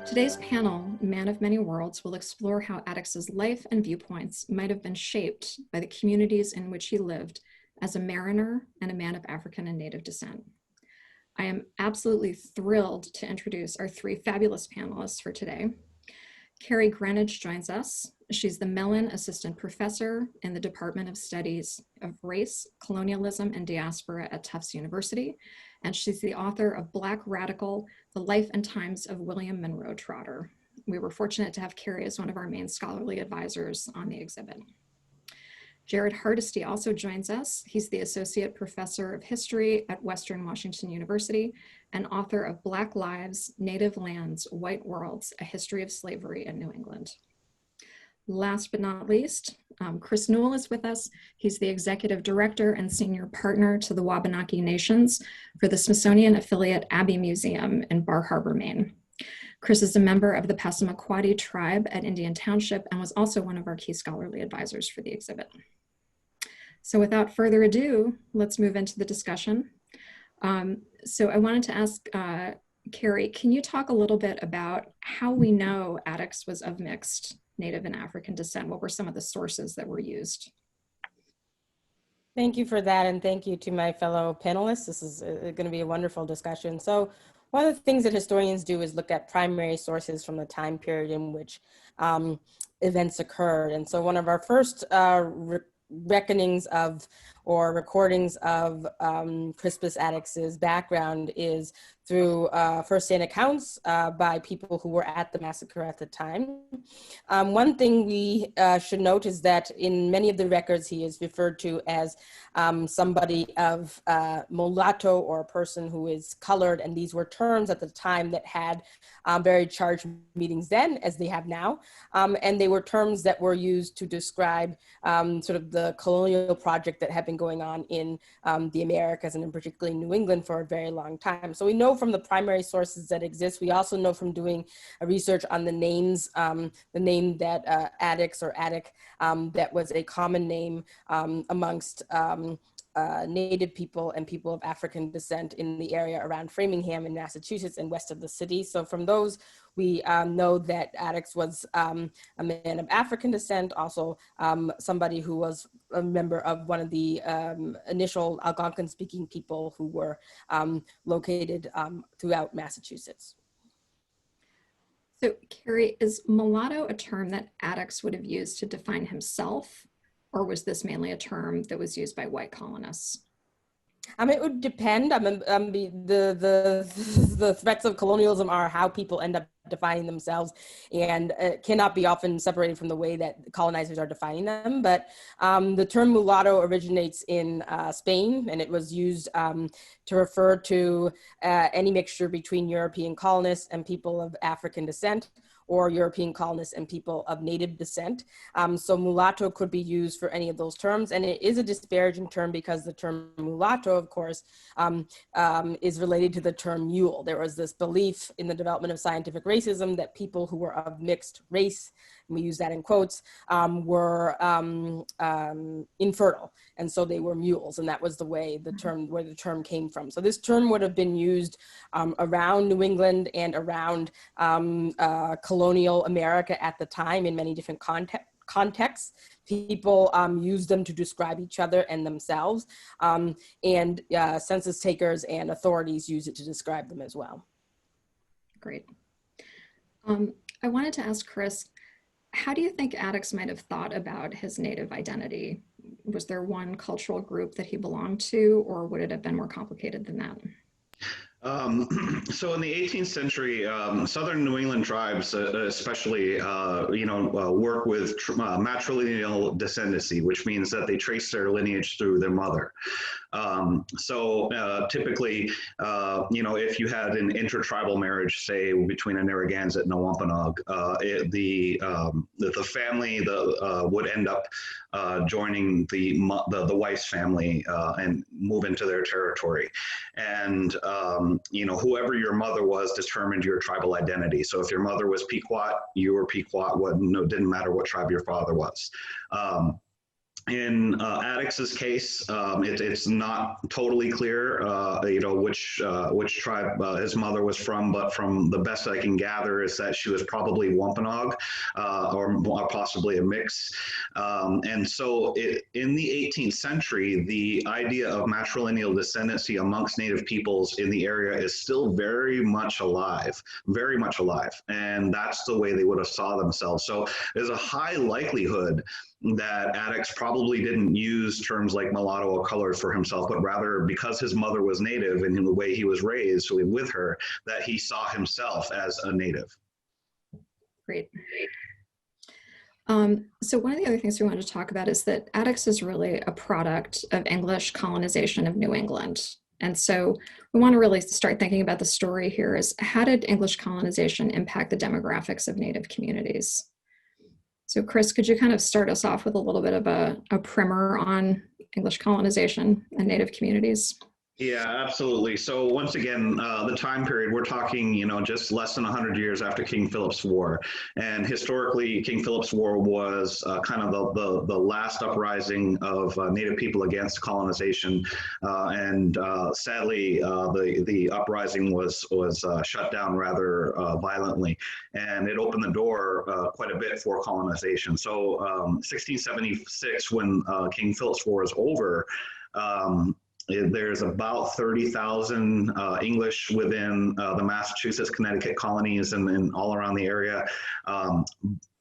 Today's panel, Man of Many Worlds, will explore how Attucks's life and viewpoints might have been shaped by the communities in which he lived as a mariner and a man of African and Native descent. I am absolutely thrilled to introduce our three fabulous panelists for today. Carrie Greenwich joins us. She's the Mellon Assistant Professor in the Department of Studies of Race, Colonialism, and Diaspora at Tufts University, and she's the author of Black Radical, The Life and Times of William Monroe Trotter. We were fortunate to have Carrie as one of our main scholarly advisors on the exhibit. Jared Hardesty also joins us. He's the Associate Professor of History at Western Washington University and author of Black Lives, Native Lands, White Worlds, A History of Slavery in New England. Last but not least, Chris Newell is with us. He's the Executive Director and Senior Partner to the Wabanaki Nations for the Smithsonian affiliate Abbey Museum in Bar Harbor, Maine. Chris is a member of the Passamaquoddy tribe at Indian Township and was also one of our key scholarly advisors for the exhibit. So without further ado, let's move into the discussion. So I wanted to ask Carrie, can you talk a little bit about how we know Attucks was of mixed Native and African descent? What were some of the sources that were used? Thank you for that, and thank you to my fellow panelists. This is going to be a wonderful discussion. So one of the things that historians do is look at primary sources from the time period in which events occurred. And so one of our first reckonings of or recordings of Crispus Attucks's background is through first-hand accounts by people who were at the massacre at the time. One thing we should note is that in many of the records he is referred to as somebody of mulatto or a person who is colored, and these were terms at the time that had very charged meanings then as they have now, and they were terms that were used to describe sort of the colonial project that had been going on in the Americas and in particularly New England for a very long time. So we know from the primary sources that exist. We also know from doing research on the names, the name that Addicts or Attuck, that was a common name amongst Native people and people of African descent in the area around Framingham in Massachusetts and west of the city. So from those, we know that Addicts was a man of African descent, also somebody who was a member of one of the initial Algonquin-speaking people who were located throughout Massachusetts. So Carrie, is mulatto a term that Attucks would have used to define himself? Or was this mainly a term that was used by white colonists? It would depend. The threats of colonialism are how people end up defining themselves, and it cannot be often separated from the way that colonizers are defining them. But the term mulatto originates in Spain, and it was used to refer to any mixture between European colonists and people of African descent, or European colonists and people of Native descent. So mulatto could be used for any of those terms, and it is a disparaging term because the term mulatto, of course, is related to the term mule. There was this belief in the development of scientific racism that people who were of mixed race, and we use that in quotes, were infertile, and so they were mules, and that was the way where the term came from. So this term would have been used around New England and around colonial America at the time in many different contexts. People use them to describe each other and themselves, and census takers and authorities use it to describe them as well. Great. I wanted to ask Chris, how do you think Attucks might have thought about his Native identity? Was there one cultural group that he belonged to, or would it have been more complicated than that? So in the 18th century, southern New England tribes, especially, work with matrilineal descendancy, which means that they trace their lineage through their mother. Typically, if you had an intertribal marriage, say between a Narragansett and a Wampanoag, the family would end up joining the wife's family and move into their territory. And whoever your mother was determined your tribal identity. So if your mother was Pequot, you were Pequot. Didn't matter what tribe your father was. In Addicts's case, it's not totally clear, which tribe his mother was from, but from the best I can gather is that she was probably Wampanoag, or possibly a mix. And so in the 18th century, the idea of matrilineal descendancy amongst Native peoples in the area is still very much alive, and that's the way they would have saw themselves. So there's a high likelihood that Addicts probably didn't use terms like mulatto or colored for himself, but rather because his mother was Native and in the way he was raised with her, that he saw himself as a Native. Great. So one of the other things we want to talk about is that Addicts is really a product of English colonization of New England. And so we want to really start thinking about the story here is how did English colonization impact the demographics of Native communities? So Chris, could you kind of start us off with a little bit of a primer on English colonization and Native communities? Yeah, absolutely. So once again, the time period, we're talking, just less than 100 years after King Philip's War. And historically, King Philip's War was kind of the last uprising of Native people against colonization. And sadly, the uprising was shut down rather violently. And it opened the door quite a bit for colonization. So 1676, when King Philip's War is over, there's about 30,000 English within the Massachusetts, Connecticut colonies and all around the area.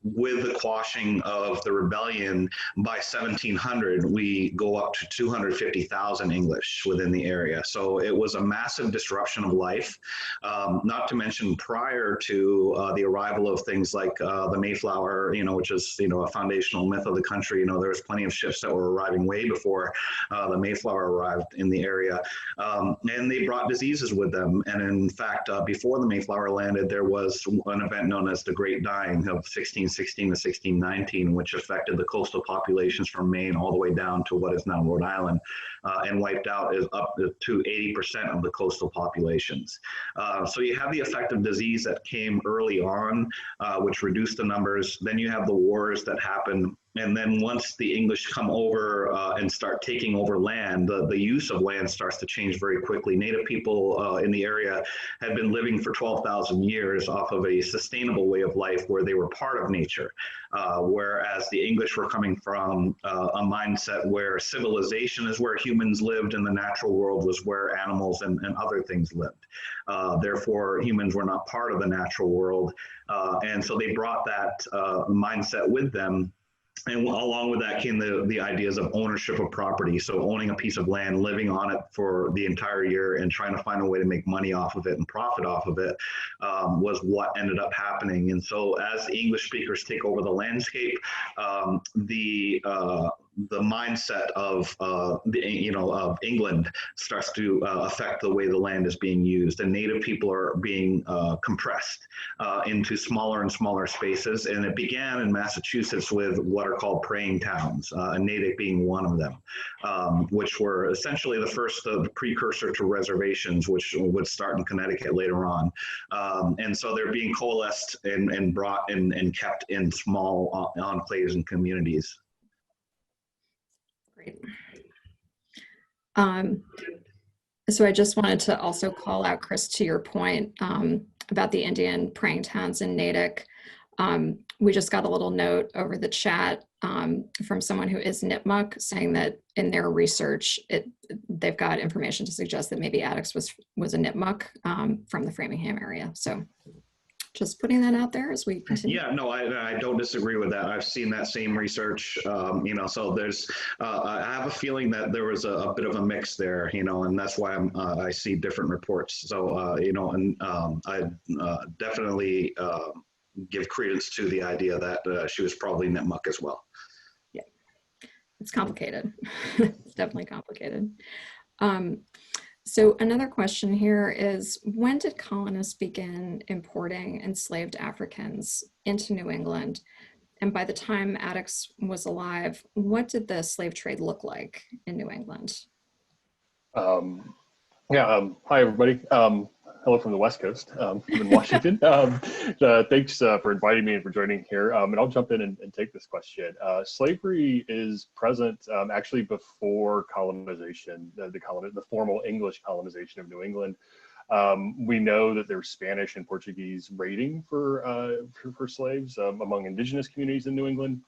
With the quashing of the rebellion, by 1700, we go up to 250,000 English within the area. So it was a massive disruption of life, not to mention prior to the arrival of things like the Mayflower, which is, a foundational myth of the country. There was plenty of ships that were arriving way before the Mayflower arrived in the area. And they brought diseases with them. And in fact, before the Mayflower landed, there was an event known as the Great Dying of 1616 to 1619, which affected the coastal populations from Maine all the way down to what is now Rhode Island, and wiped out up to 80% of the coastal populations. So you have the effect of disease that came early on, which reduced the numbers. Then you have the wars that happen. And then once the English come over and start taking over land, the use of land starts to change very quickly. Native people in the area had been living for 12,000 years off of a sustainable way of life where they were part of nature, whereas the English were coming from a mindset where civilization is where humans lived and the natural world was where animals and other things lived. Therefore, humans were not part of the natural world. And so they brought that mindset with them. And along with that came the ideas of ownership of property. So owning a piece of land, living on it for the entire year and trying to find a way to make money off of it and profit off of it was what ended up happening. And so as the English speakers take over the landscape, the mindset of of England starts to affect the way the land is being used, and Native people are being compressed into smaller and smaller spaces. And it began in Massachusetts with what are called praying towns, Natick being one of them, which were essentially the precursor to reservations, which would start in Connecticut later on. And so they're being coalesced and brought and kept in small enclaves and communities. Great. So I just wanted to also call out, Chris, to your point about the Indian praying towns in Natick. We just got a little note over the chat from someone who is Nipmuc saying that in their research, they've got information to suggest that maybe Addicts was a Nipmuc from the Framingham area. So just putting that out there as we continue. Yeah, no, I don't disagree with that. I've seen that same research, so there's, I have a feeling that there was a bit of a mix there, and that's why I see different reports. So, I definitely give credence to the idea that she was probably Nipmuc as well. Yeah, it's complicated. It's definitely complicated. So another question here is, when did colonists begin importing enslaved Africans into New England? And by the time Addicts was alive, what did the slave trade look like in New England? Hi, everybody. hello from the West Coast. I'm in Washington. Thanks for inviting me and for joining here. And I'll jump in and take this question. Slavery is present actually before colonization, the formal English colonization of New England. We know that there's Spanish and Portuguese raiding for slaves among indigenous communities in New England.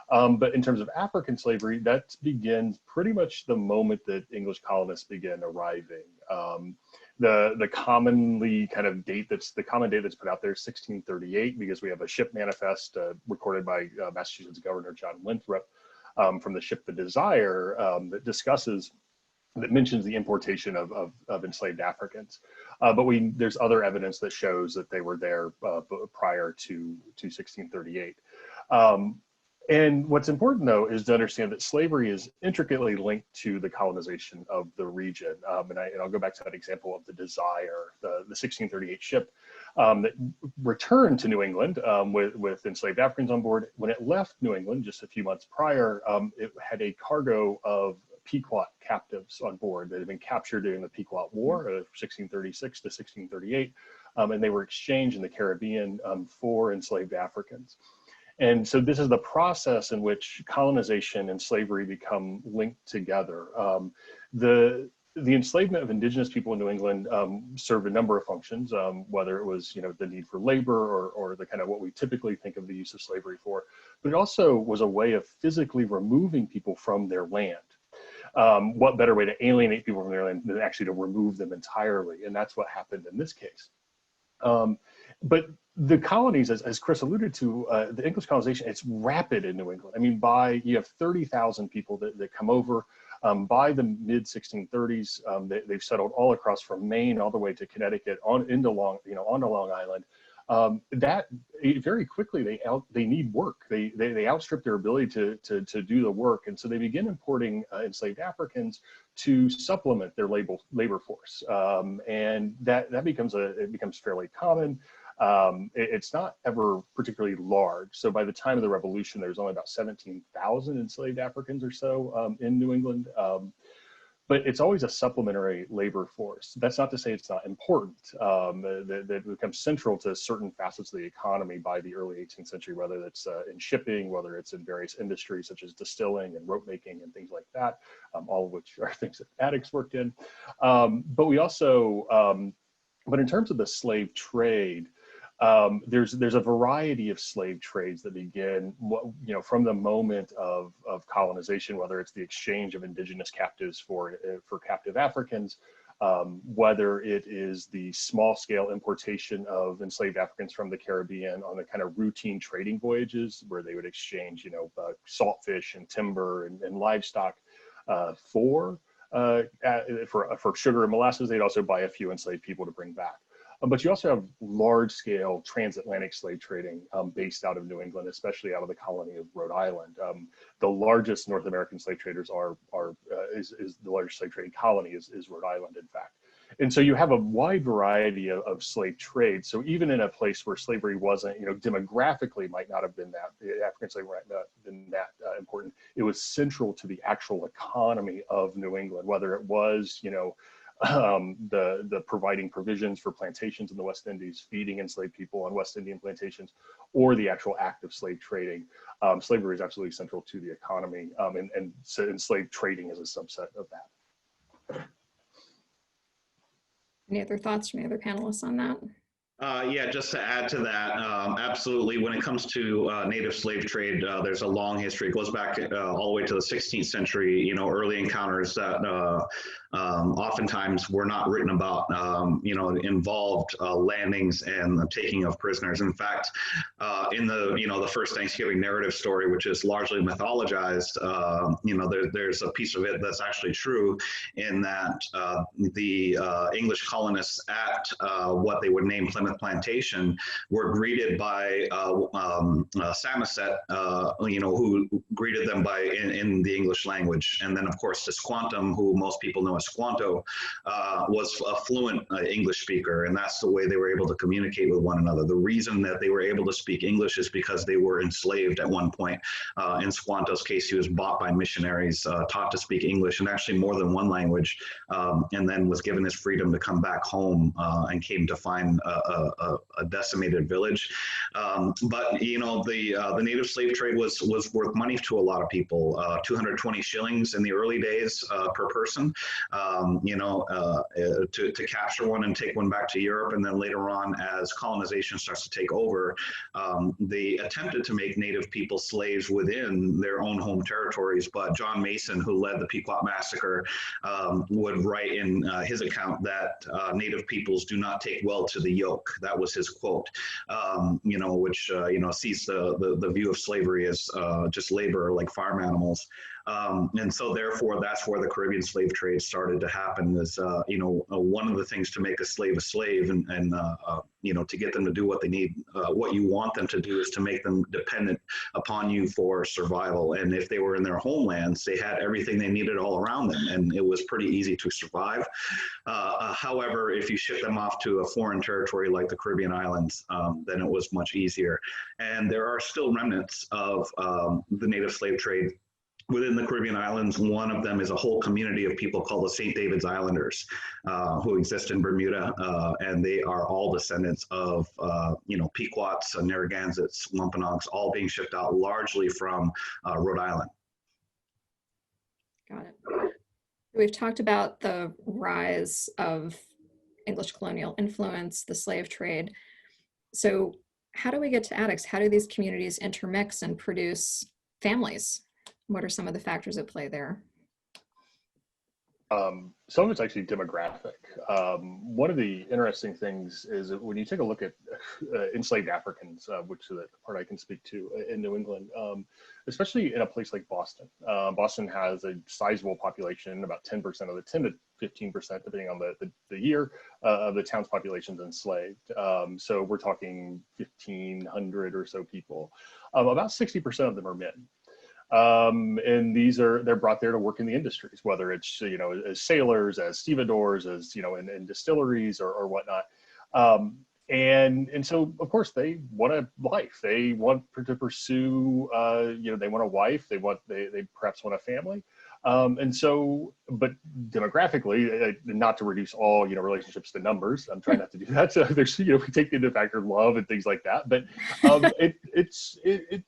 But in terms of African slavery, that begins pretty much the moment that English colonists begin arriving. The common date that's put out there is 1638, because we have a ship manifest recorded by Massachusetts Governor John Winthrop from the ship The Desire that mentions the importation of enslaved Africans. But there's other evidence that shows that they were there prior to 1638. And what's important, though, is to understand that slavery is intricately linked to the colonization of the region. And I'll go back to that example of the Desire, the 1638 ship that returned to New England with enslaved Africans on board. When it left New England just a few months prior, it had a cargo of Pequot captives on board that had been captured during the Pequot War of 1636 to 1638, and they were exchanged in the Caribbean for enslaved Africans. And so this is the process in which colonization and slavery become linked together. The enslavement of indigenous people in New England served a number of functions, whether it was the need for labor or the kind of what we typically think of the use of slavery for, but it also was a way of physically removing people from their land. What better way to alienate people from their land than actually to remove them entirely? And that's what happened in this case. But the colonies, as Chris alluded to, the English colonization, it's rapid in New England. I mean, you have 30,000 people that come over. By the mid 1630s, they've settled all across from Maine all the way to Connecticut onto Long Island. That very quickly they need work. They outstrip their ability to do the work, and so they begin importing enslaved Africans to supplement their labor force, and that becomes fairly common. It's not ever particularly large. So by the time of the Revolution, there's only about 17,000 enslaved Africans or so in New England. But it's always a supplementary labor force. That's not to say it's not important. That becomes central to certain facets of the economy by the early 18th century, whether that's in shipping, whether it's in various industries such as distilling and rope making and things like that, all of which are things that Addicts worked in. But we also, but in terms of the slave trade, there's a variety of slave trades that begin, from the moment of colonization, whether it's the exchange of indigenous captives for captive Africans, whether it is the small scale importation of enslaved Africans from the Caribbean on the kind of routine trading voyages where they would exchange, saltfish and timber and livestock for sugar and molasses. They'd also buy a few enslaved people to bring back. But you also have large-scale transatlantic slave trading based out of New England, especially out of the colony of Rhode Island. The largest North American slave traders is the largest slave trading colony is Rhode Island, in fact. And so you have a wide variety of slave trade. So even in a place where slavery wasn't, demographically might not have been African slavery might not have been that important, it was central to the actual economy of New England, whether it was, the providing provisions for plantations in the West Indies, feeding enslaved people on West Indian plantations, or the actual act of slave trading. Slavery is absolutely central to the economy, and slave trading is a subset of that. Any other thoughts from the other panelists on that? Yeah, just to add to that, absolutely. When it comes to native slave trade, there's a long history. It goes back all the way to the 16th century. Early encounters that oftentimes were not written about. Involved landings and the taking of prisoners. In fact, in the first Thanksgiving narrative story, which is largely mythologized, there's a piece of it that's actually true, in that the English colonists at what they would name Plymouth Plymouth Plantation were greeted by Samoset, who greeted them in the English language. And then, of course, Tisquantum, who most people know as Squanto, was a fluent English speaker, and that's the way they were able to communicate with one another. The reason that they were able to speak English is because they were enslaved at one point. In Squanto's case, he was bought by missionaries, taught to speak English and actually more than one language, and then was given his freedom to come back home and came to find a decimated village. But the native slave trade was worth money to a lot of people. 220 shillings in the early days per person. To capture one and take one back to Europe, and then later on, as colonization starts to take over, they attempted to make native people slaves within their own home territories. But John Mason, who led the Pequot Massacre, would write in his account that native peoples do not take well to the yoke. That was his quote, which sees the view of slavery as just labor, like farm animals. And so therefore, that's where the Caribbean slave trade started to happen. Is one of the things to make a slave and to get them to do what they need, what you want them to do is to make them dependent upon you for survival. And if they were in their homelands, they had everything they needed all around them, and it was pretty easy to survive. However, if you ship them off to a foreign territory like the Caribbean islands, then it was much easier. And there are still remnants of the native slave trade within the Caribbean islands. One of them is a whole community of people called the St. David's Islanders, who exist in Bermuda, and they are all descendants of, Pequots, Narragansetts, Wampanoags, all being shipped out largely from Rhode Island. Got it. We've talked about the rise of English colonial influence, the slave trade. So how do we get to Addicts? How do these communities intermix and produce families? What are some of the factors at play there? Some of it's actually demographic. One of the interesting things is that when you take a look at enslaved Africans, which is the part I can speak to in New England, especially in a place like Boston. Boston has a sizable population, about 10% of the 10 to 15%, depending on the year, of the town's population is enslaved. So we're talking 1,500 or so people. About 60% of them are men. And they're brought there to work in the industries, whether it's, as sailors, as stevedores, as, in distilleries or whatnot. And so, of course, they want a life. They want to pursue, they want a wife. They perhaps want a family. And so, but demographically, not to reduce all, relationships to numbers. I'm trying not to do that. So there's, we take into factor love and things like that. But it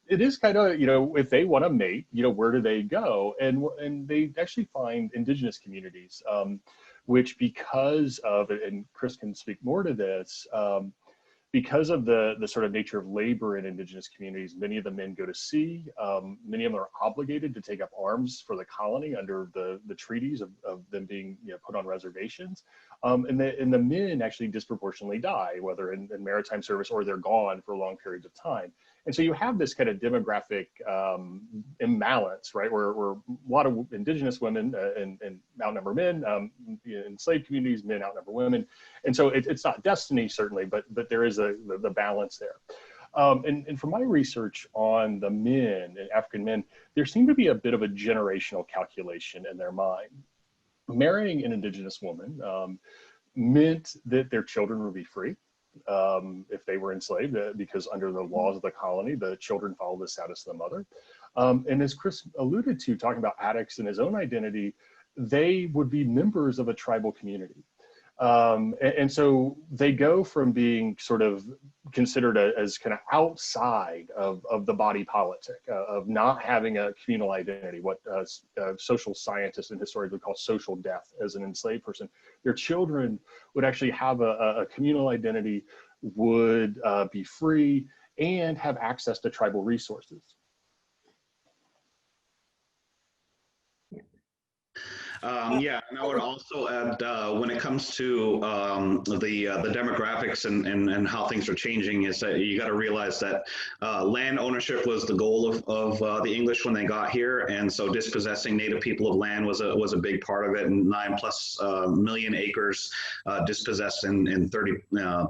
is kind of, if they want to mate, where do they go? And they actually find indigenous communities, which because of, and Chris can speak more to this, because of the sort of nature of labor in indigenous communities, many of the men go to sea. Many of them are obligated to take up arms for the colony under the treaties of them being put on reservations. And the men actually disproportionately die, whether in maritime service or they're gone for long periods of time. And so you have this kind of demographic imbalance, right, where a lot of indigenous women and outnumber men, in enslaved communities, men outnumber women. And so it's not destiny, certainly, but there is the balance there. And from my research on the men, and African men, there seemed to be a bit of a generational calculation in their mind. Marrying an indigenous woman meant that their children would be free. If they were enslaved, because under the laws of the colony, the children follow the status of the mother. And as Chris alluded to, talking about Addicts and his own identity, they would be members of a tribal community. And so they go from being sort of considered as kind of outside of the body politic, of not having a communal identity, what social scientists and historians would call social death as an enslaved person. Their children would actually have a communal identity, would be free, and have access to tribal resources. Yeah, and I would also add when it comes to the demographics and how things are changing is that you got to realize that land ownership was the goal of the English when they got here, and so dispossessing Native people of land was a big part of it. And 9+ million acres dispossessed in 30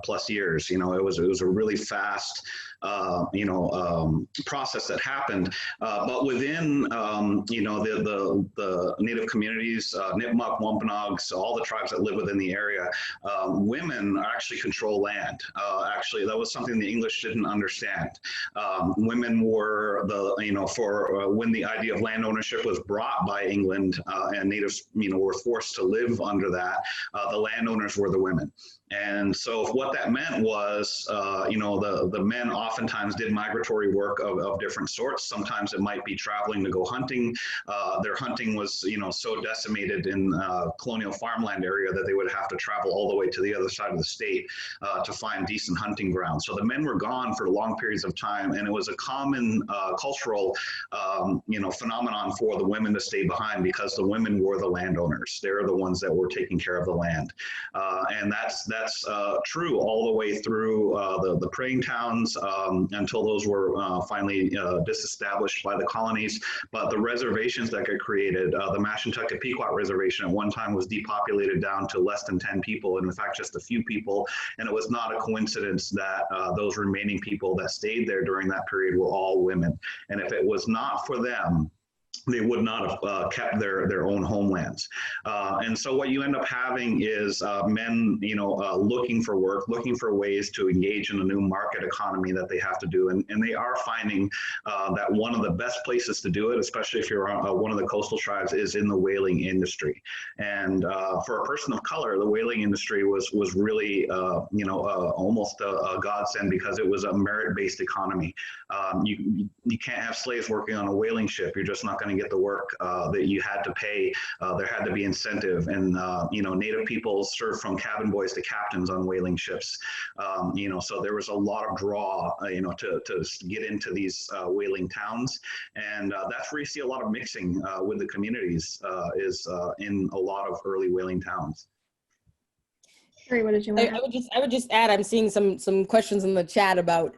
plus years. You know, it was a really fast process that happened. But within, the Native communities, Nipmuc, Wampanoags, all the tribes that live within the area, women actually control land. Actually, that was something the English didn't understand. Women were when the idea of land ownership was brought by England and natives, were forced to live under that, the landowners were the women. And so what that meant was, the men oftentimes did migratory work of different sorts. Sometimes it might be traveling to go hunting. Their hunting was, so decimated in colonial farmland area that they would have to travel all the way to the other side of the state to find decent hunting grounds. So the men were gone for long periods of time, and it was a common cultural, phenomenon for the women to stay behind because the women were the landowners. They're the ones that were taking care of the land, and that's true all the way through the praying towns until those were finally disestablished by the colonies. But the reservations that got created, the Mashantucket Pequot Reservation at one time was depopulated down to less than 10 people, and in fact just a few people, and it was not a coincidence that those remaining people that stayed there during that period were all women. And if it was not for them, they would not have kept their own homelands. And so what you end up having is men, looking for work, looking for ways to engage in a new market economy that they have to do. And they are finding that one of the best places to do it, especially if you're one of the coastal tribes, is in the whaling industry. And for a person of color, the whaling industry was really, almost a godsend because it was a merit-based economy. You can't have slaves working on a whaling ship. You're just not going to get the work that you had to pay. There had to be incentive, and Native people served from cabin boys to captains on whaling ships. So there was a lot of draw, to get into these whaling towns, and that's where you see a lot of mixing with the communities is in a lot of early whaling towns. Carrie, what did you want? I would just add, I'm seeing some questions in the chat about,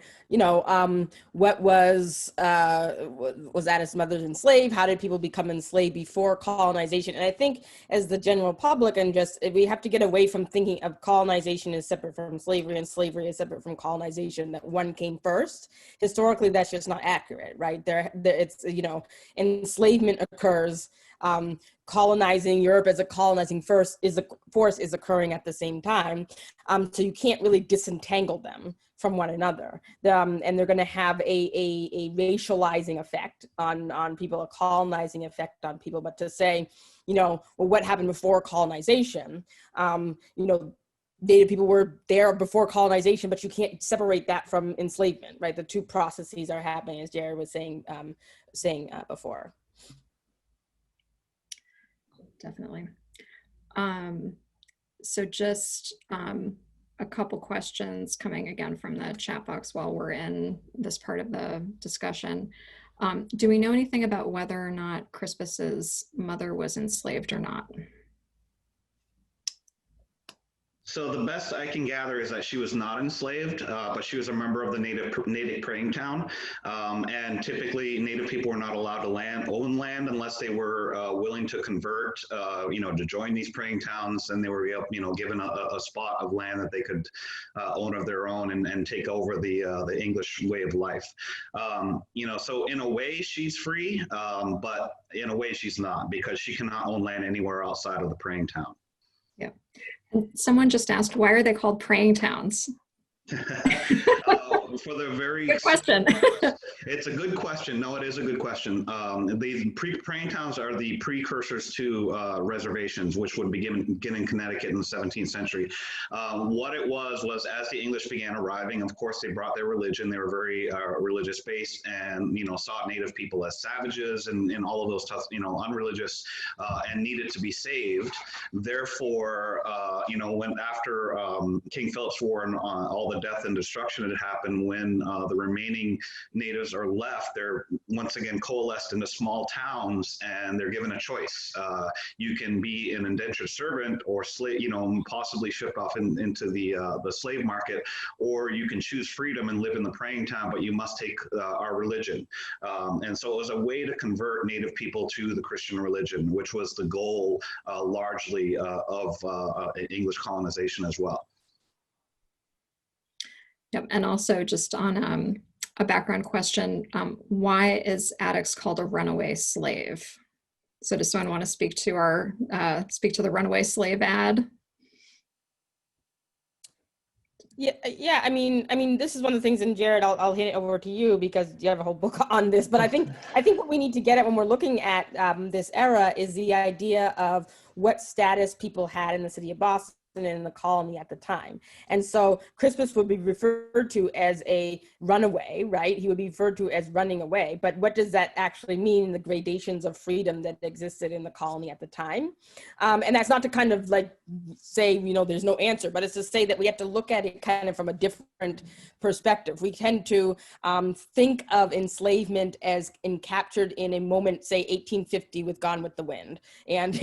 what was Addis' mothers enslaved? How did people become enslaved before colonization? And I think as the general public, and we have to get away from thinking of colonization as separate from slavery and slavery as separate from colonization, that one came first. Historically, that's just not accurate, right? It's, enslavement occurs. Colonizing Europe as a colonizing force is occurring at the same time. So you can't really disentangle them from one another. And they're going to have a racializing effect on people, a colonizing effect on people. But to say, what happened before colonization, Native people were there before colonization, but you can't separate that from enslavement, right? The two processes are happening, as Jared was saying before. Definitely. So just a couple questions coming again from the chat box while we're in this part of the discussion. Do we know anything about whether or not Crispus's mother was enslaved or not? So the best I can gather is that she was not enslaved, but she was a member of the Natick praying town. And typically Native people were not allowed to own land unless they were willing to convert, to join these praying towns, and they were, given a spot of land that they could own of their own and take over the English way of life. So in a way she's free, but in a way she's not, because she cannot own land anywhere outside of the praying town. Yeah. Someone just asked, why are they called praying towns? For the very good question. It's a good question. No, it is a good question. These praying towns are the precursors to reservations, which would begin in Connecticut in the 17th century. What it was as the English began arriving, of course, they brought their religion. They were very religious based, and saw Native people as savages and all of those tough, unreligious, and needed to be saved. Therefore, when after King Philip's War and all the death and destruction had happened, and when the remaining natives are left, they're once again coalesced into small towns, and they're given a choice. You can be an indentured servant or slave, possibly shipped off into the slave market, or you can choose freedom and live in the praying town, but you must take our religion. And so it was a way to convert Native people to the Christian religion, which was the goal largely of English colonization as well. Yep, and also just on a background question, why is Addicts called a runaway slave? So does someone want to speak to the runaway slave ad? Yeah. I mean, this is one of the things, and Jared, I'll hand it over to you because you have a whole book on this. But I think what we need to get at when we're looking at this era is the idea of what status people had in the city of Boston and in the colony at the time. And so Crispus would be referred to as a runaway, right? He would be referred to as running away. But what does that actually mean in the gradations of freedom that existed in the colony at the time? And that's not to kind of like say, there's no answer, but it's to say that we have to look at it kind of from a different perspective. We tend to think of enslavement as captured in a moment, say 1850 with Gone with the Wind, and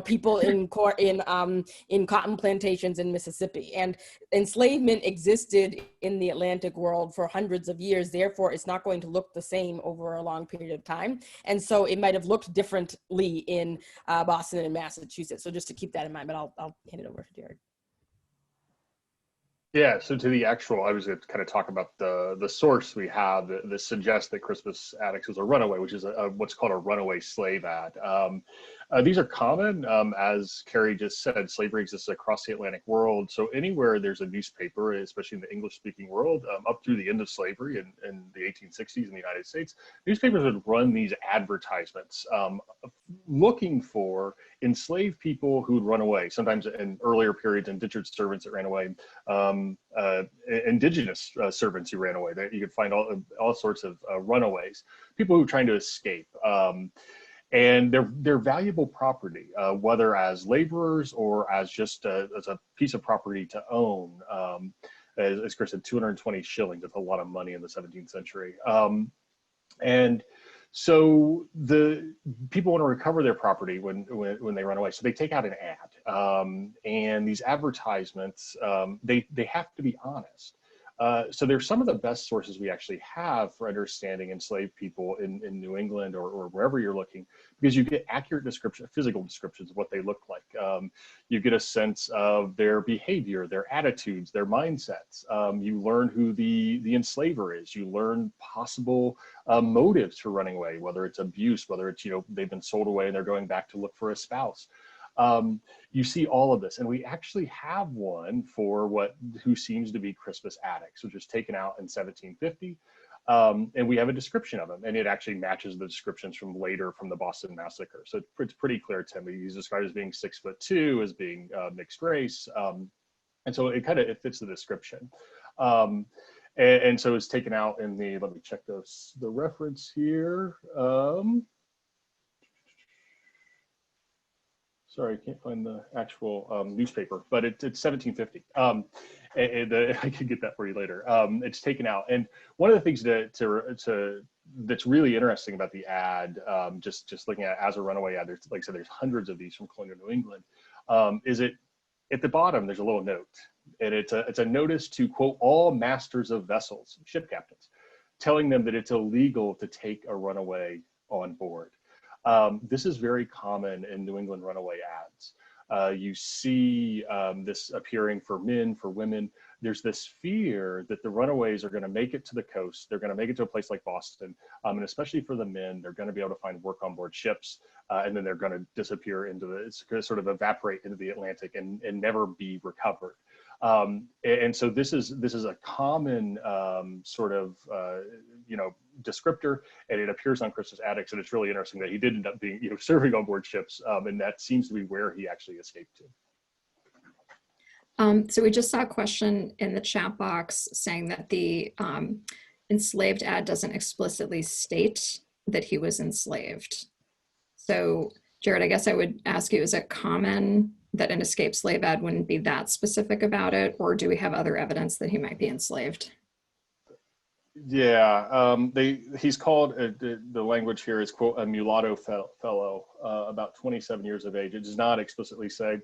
people in cotton plantations in Mississippi. And enslavement existed in the Atlantic world for hundreds of years. Therefore, it's not going to look the same over a long period of time. And so it might have looked differently in Boston and Massachusetts. So just to keep that in mind, but I'll hand it over to Jared. Yeah, so to the actual, I was going to kind of talk about the source we have that suggests that Crispus Attucks was a runaway, which is what's called a runaway slave ad. These are common, as Carrie just said. Slavery exists across the Atlantic world. So anywhere there's a newspaper, especially in the English-speaking world, up through the end of slavery in the 1860s in the United States, newspapers would run these advertisements looking for enslaved people who'd run away. Sometimes in earlier periods, indentured servants that ran away, indigenous servants who ran away. That you could find all sorts of runaways, people who are trying to escape. And they're valuable property, whether as laborers or as just as a piece of property to own. As Chris said, 220 shillings, that's a lot of money in the 17th century. And so the people want to recover their property when they run away. So they take out an ad, and these advertisements, they have to be honest. So there's some of the best sources we actually have for understanding enslaved people in New England or wherever you're looking, because you get accurate physical descriptions of what they look like. You get a sense of their behavior, their attitudes, their mindsets. You learn who the enslaver is. You learn possible motives for running away, whether it's abuse, whether it's, they've been sold away and they're going back to look for a spouse. You see all of this, and we actually have one for who seems to be Crispus Attucks, which was taken out in 1750, and we have a description of him, and it actually matches the descriptions from later from the Boston Massacre. So it's pretty clear to me. He's described as being 6'2", as being mixed race, and so it fits the description. And so it's taken out in the, let me check the reference here. Sorry, I can't find the actual newspaper, but it's 1750. I can get that for you later. It's taken out. And one of the things that's really interesting about the ad, just looking at it as a runaway ad, there's, like I said, there's hundreds of these from colonial New England, is it at the bottom, there's a little note. And it's a notice to, quote, all masters of vessels, ship captains, telling them that it's illegal to take a runaway on board. This is very common in New England runaway ads. You see this appearing for men, for women. There's this fear that the runaways are going to make it to the coast. They're going to make it to a place like Boston. And especially for the men, they're going to be able to find work on board ships. And then they're going to disappear it's going to sort of evaporate into the Atlantic and never be recovered. And so this is a common sort of descriptor, and it appears on Crispus Attucks, and it's really interesting that he did end up being serving on board ships, and that seems to be where he actually escaped to. So we just saw a question in the chat box saying that the enslaved ad doesn't explicitly state that he was enslaved. So Jared, I guess I would ask you, is it common that an escaped slave ad wouldn't be that specific about it, or do we have other evidence that he might be enslaved? He's called, the language here is, quote, a mulatto fellow, about 27 years of age. It does not explicitly say.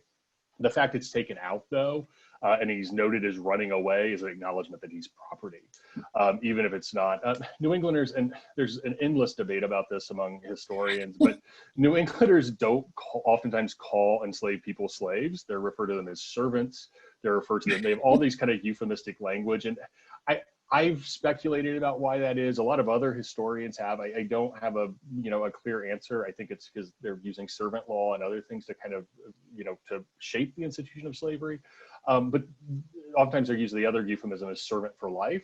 The fact it's taken out, though, and he's noted as running away, is an acknowledgement that he's property, even if it's not. New Englanders, and there's an endless debate about this among historians, but New Englanders don't oftentimes call enslaved people slaves. They're referred to them as servants. They're referred to them, they have all these kind of euphemistic language. And I've speculated about why that is. A lot of other historians have. I don't have a clear answer. I think it's because they're using servant law and other things to kind of to shape the institution of slavery. But oftentimes they're using the other euphemism as servant for life.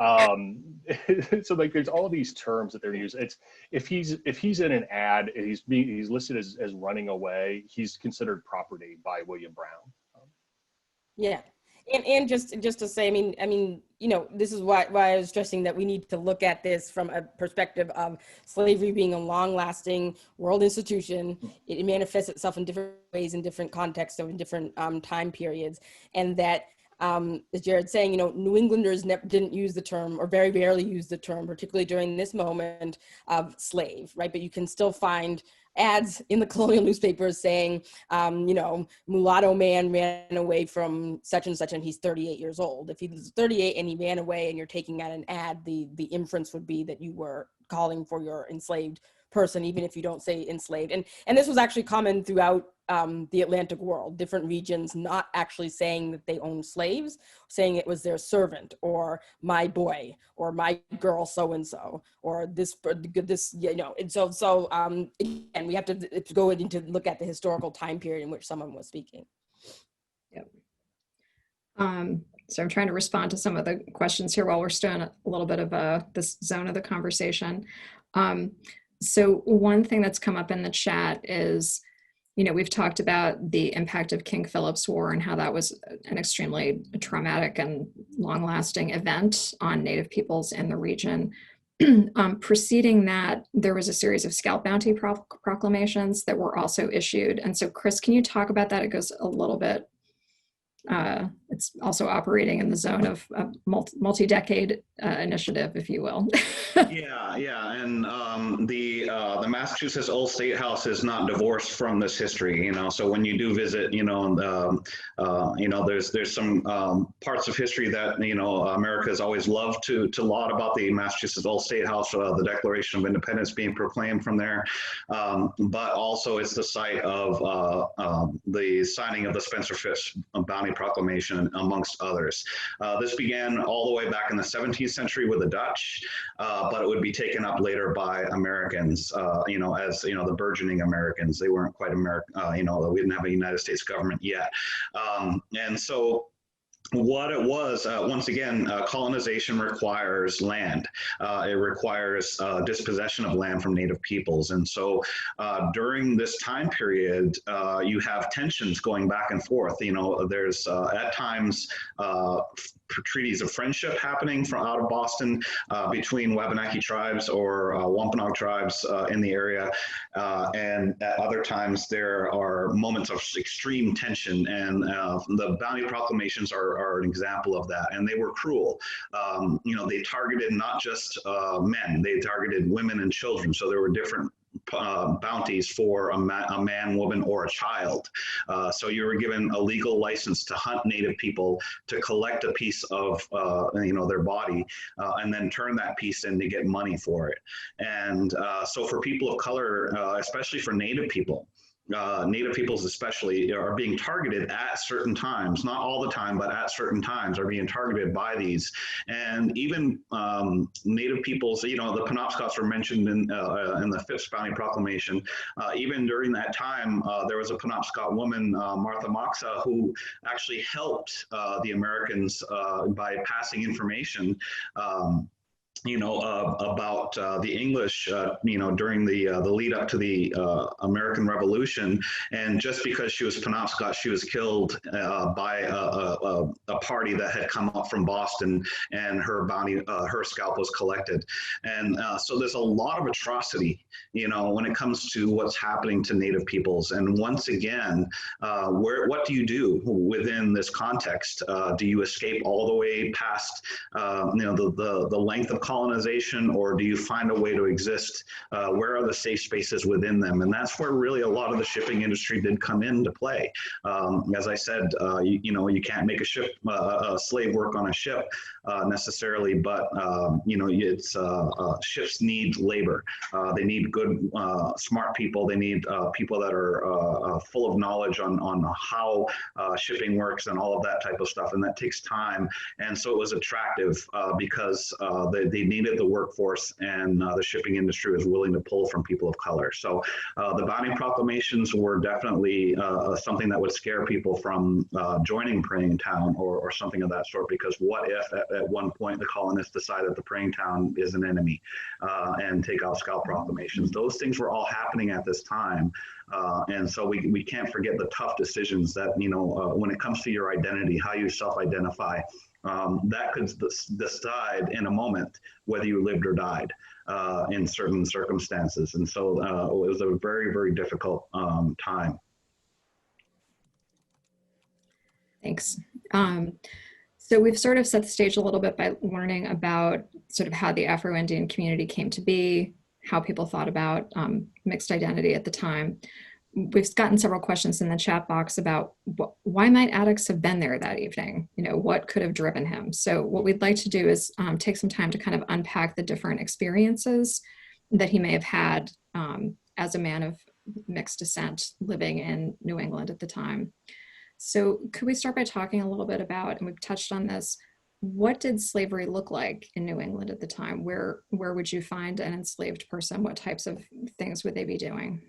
So like there's all these terms that they're using. It's if he's in an ad, he's listed as running away. He's considered property by William Brown. Yeah. And just to say, I mean, this is why I was stressing that we need to look at this from a perspective of slavery being a long-lasting world institution. It manifests itself in different ways, in different contexts, so in different time periods, and that, as Jared's saying, New Englanders didn't use the term, or very rarely use the term, particularly during this moment, of slave, right? But you can still find ads in the colonial newspapers saying, mulatto man ran away from such and such, and he's 38 years old. If he's 38 and he ran away and you're taking out an ad, the inference would be that you were calling for your enslaved person, even if you don't say enslaved. And this was actually common throughout the Atlantic world, different regions not actually saying that they owned slaves, saying it was their servant, or my boy, or my girl so-and-so, or this, and so again, we have to go into look at the historical time period in which someone was speaking. Yep. So I'm trying to respond to some of the questions here while we're still in a little bit of this zone of the conversation. So one thing that's come up in the chat is, we've talked about the impact of King Philip's War and how that was an extremely traumatic and long-lasting event on Native peoples in the region. Preceding that, there was a series of scalp bounty proclamations that were also issued. And so, Chris, can you talk about that? It goes a little bit, it's also operating in the zone of a multi-decade initiative, if you will. Yeah, and the Massachusetts Old State House is not divorced from this history. So when you do visit, there's some parts of history that America has always loved to laud about the Massachusetts Old State House, the Declaration of Independence being proclaimed from there, but also it's the site of the signing of the Spencer-Phipps Bounty Proclamation, amongst others. This began all the way back in the 17th century with the Dutch, but it would be taken up later by Americans, as the burgeoning Americans. They weren't quite American, we didn't have a United States government yet. And so what it was, once again, colonization requires land. It requires dispossession of land from Native peoples. And so during this time period, you have tensions going back and forth. There's at times treaties of friendship happening from out of Boston between Wabanaki tribes or Wampanoag tribes in the area. And at other times, there are moments of extreme tension, and the bounty proclamations are an example of that. And they were cruel. They targeted not just men, they targeted women and children. So there were different bounties for a man, woman, or a child. So you were given a legal license to hunt Native people, to collect a piece of their body, and then turn that piece in to get money for it. And so for people of color, especially for Native people, Native peoples especially are being targeted at certain times, not all the time, but at certain times are being targeted by these. And even Native peoples, the Penobscots were mentioned in the Phipps Bounty Proclamation. Even during that time, there was a Penobscot woman, Martha Moxa, who actually helped the Americans by passing information about the English, during the lead up to the American Revolution, and just because she was Penobscot, she was killed by a party that had come up from Boston, and her scalp was collected, and so there's a lot of atrocity, when it comes to what's happening to Native peoples, and once again, what do you do within this context? Do you escape all the way past, the length of colonization, or do you find a way to exist? Where are the safe spaces within them? And that's where really a lot of the shipping industry did come into play. As I said, you can't make a slave work on a ship necessarily, but ships need labor. They need good, smart people. They need people that are full of knowledge on how shipping works and all of that type of stuff, and that takes time. And so it was attractive because they needed the workforce, and the shipping industry was willing to pull from people of color. So the bounty proclamations were definitely something that would scare people from joining praying town or something of that sort, because what if at one point the colonists decide that the praying town is an enemy and take out scalp proclamations? Those things were all happening at this time. And so we can't forget the tough decisions that, when it comes to your identity, how you self-identify, that could decide in a moment whether you lived or died in certain circumstances. And so it was a very, very difficult time. Thanks. So we've sort of set the stage a little bit by learning about sort of how the Afro-Indian community came to be, how people thought about mixed identity at the time. We've gotten several questions in the chat box about why might Addicts have been there that evening? What could have driven him? So what we'd like to do is take some time to kind of unpack the different experiences that he may have had as a man of mixed descent living in New England at the time. So could we start by talking a little bit about, and we've touched on this, what did slavery look like in New England at the time? Where would you find an enslaved person? What types of things would they be doing?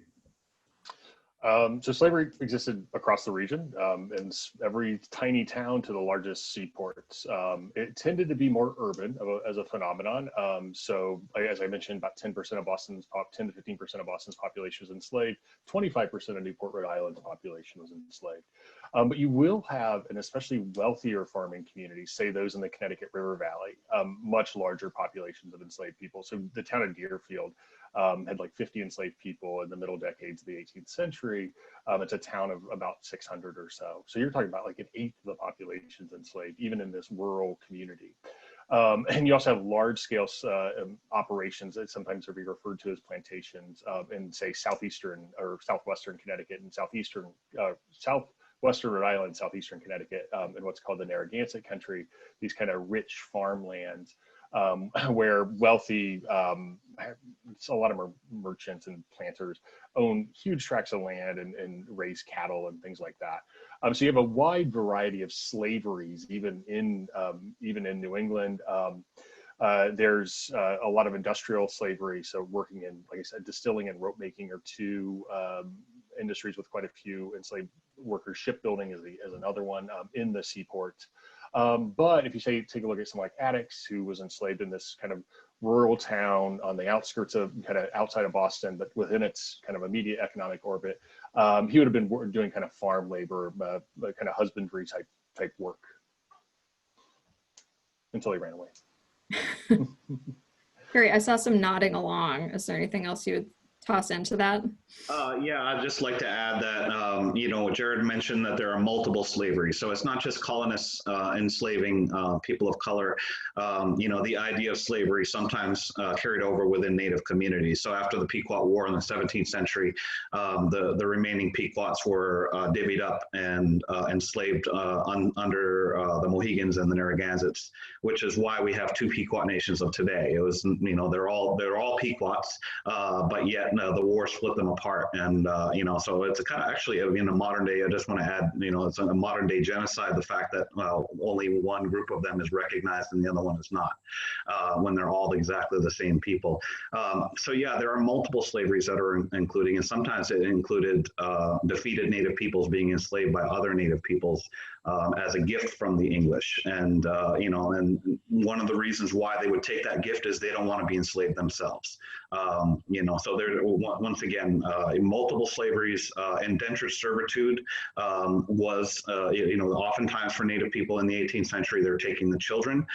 So slavery existed across the region, in every tiny town to the largest seaports. It tended to be more urban as a phenomenon. So as I mentioned, about 10% of 10 to 15% of Boston's population was enslaved. 25% of Newport, Rhode Island's population was enslaved. But you will have, and especially wealthier farming communities, say those in the Connecticut River Valley, much larger populations of enslaved people. So the town of Deerfield had like 50 enslaved people in the middle decades of the 18th century. It's a town of about 600 or so. So you're talking about like an eighth of the population's enslaved, even in this rural community. And you also have large scale operations that sometimes are being referred to as plantations in, say, southeastern or southwestern Connecticut and southwestern Rhode Island, southeastern Connecticut, in what's called the Narragansett country, these kind of rich farmlands where wealthy, a lot of merchants and planters own huge tracts of land and raise cattle and things like that. So you have a wide variety of slaveries, even in New England. There's a lot of industrial slavery, so working in, like I said, distilling and rope making are two industries with quite a few enslaved workers. Shipbuilding is another one in the seaports. But if you take a look at someone like Addicts, who was enslaved in this kind of rural town on the outskirts of, kind of outside of Boston, but within its kind of immediate economic orbit, he would have been doing kind of farm labor, kind of husbandry type work until he ran away. Carrie, I saw some nodding along. Is there anything else you would toss into that? Yeah, I'd just like to add that, Jared mentioned that there are multiple slaveries. So it's not just colonists enslaving people of color. The idea of slavery sometimes carried over within Native communities. So after the Pequot War in the 17th century, the remaining Pequots were divvied up and enslaved under the Mohegans and the Narragansetts, which is why we have two Pequot nations of today. It was, they're all Pequots, but yet the war split them apart, and so it's a kind of actually in a modern day. I just want to add, it's a modern day genocide. The fact that only one group of them is recognized and the other one is not, when they're all exactly the same people. So yeah, there are multiple slaveries that are including, and sometimes it included defeated Native peoples being enslaved by other Native peoples. as a gift from the English. And, and one of the reasons why they would take that gift is they don't want to be enslaved themselves. So there, once again, multiple slaveries, indentured servitude was, oftentimes for Native people in the 18th century, they're taking the children,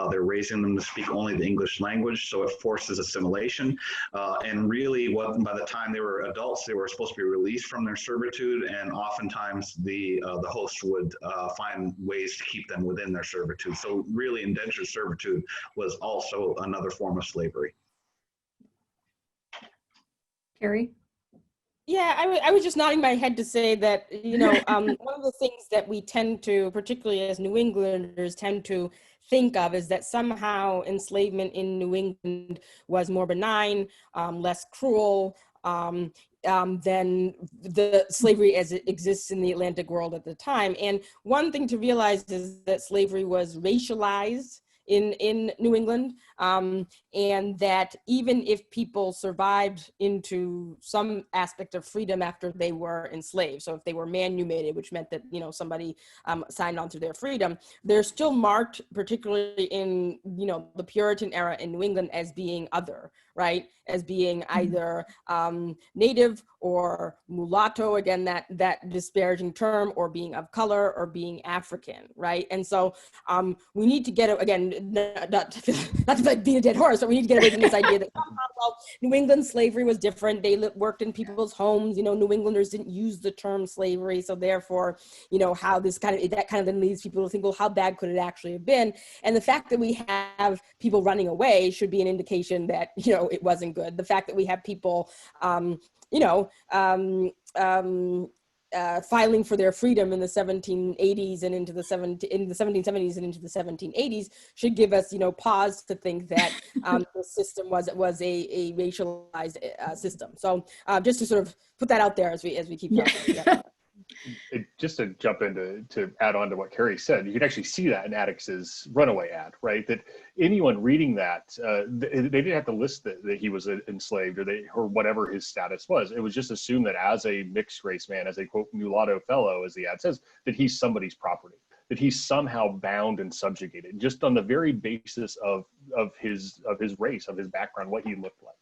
they're raising them to speak only the English language, so it forces assimilation. And really, by the time they were adults, they were supposed to be released from their servitude, and oftentimes the host would find ways to keep them within their servitude. So really, indentured servitude was also another form of slavery. Carrie? Yeah, I was just nodding my head to say that, one of the things that we tend to, particularly as New Englanders, tend to think of is that somehow enslavement in New England was more benign, less cruel than the slavery as it exists in the Atlantic world at the time. And one thing to realize is that slavery was racialized in New England, and that even if people survived into some aspect of freedom after they were enslaved, so if they were manumitted, which meant that somebody signed on to their freedom, they're still marked, particularly in the Puritan era in New England, as being other, right? As being either native or mulatto, again, that disparaging term, or being of color, or being African, right? And so we need to get, again, not to beat a dead horse, but we need to get away from this idea that well, New England slavery was different. They worked in people's homes. New Englanders didn't use the term slavery, so therefore, how that kind of then leads people to think, well, how bad could it actually have been? And the fact that we have people running away should be an indication that it wasn't good. The fact that we have people, filing for their freedom in the 1780s and into the 1770s and into the 1780s should give us, pause to think that the system was a racialized system. So just to sort of put that out there as we keep talking. Yeah. Just to jump in to add on to what Carrie said, you can actually see that in Addicts' Runaway ad, right? That anyone reading that, they didn't have to list that he was enslaved or whatever his status was. It was just assumed that as a mixed race man, as a quote mulatto fellow, as the ad says, that he's somebody's property, that he's somehow bound and subjugated, just on the very basis of his race, of his background, what he looked like.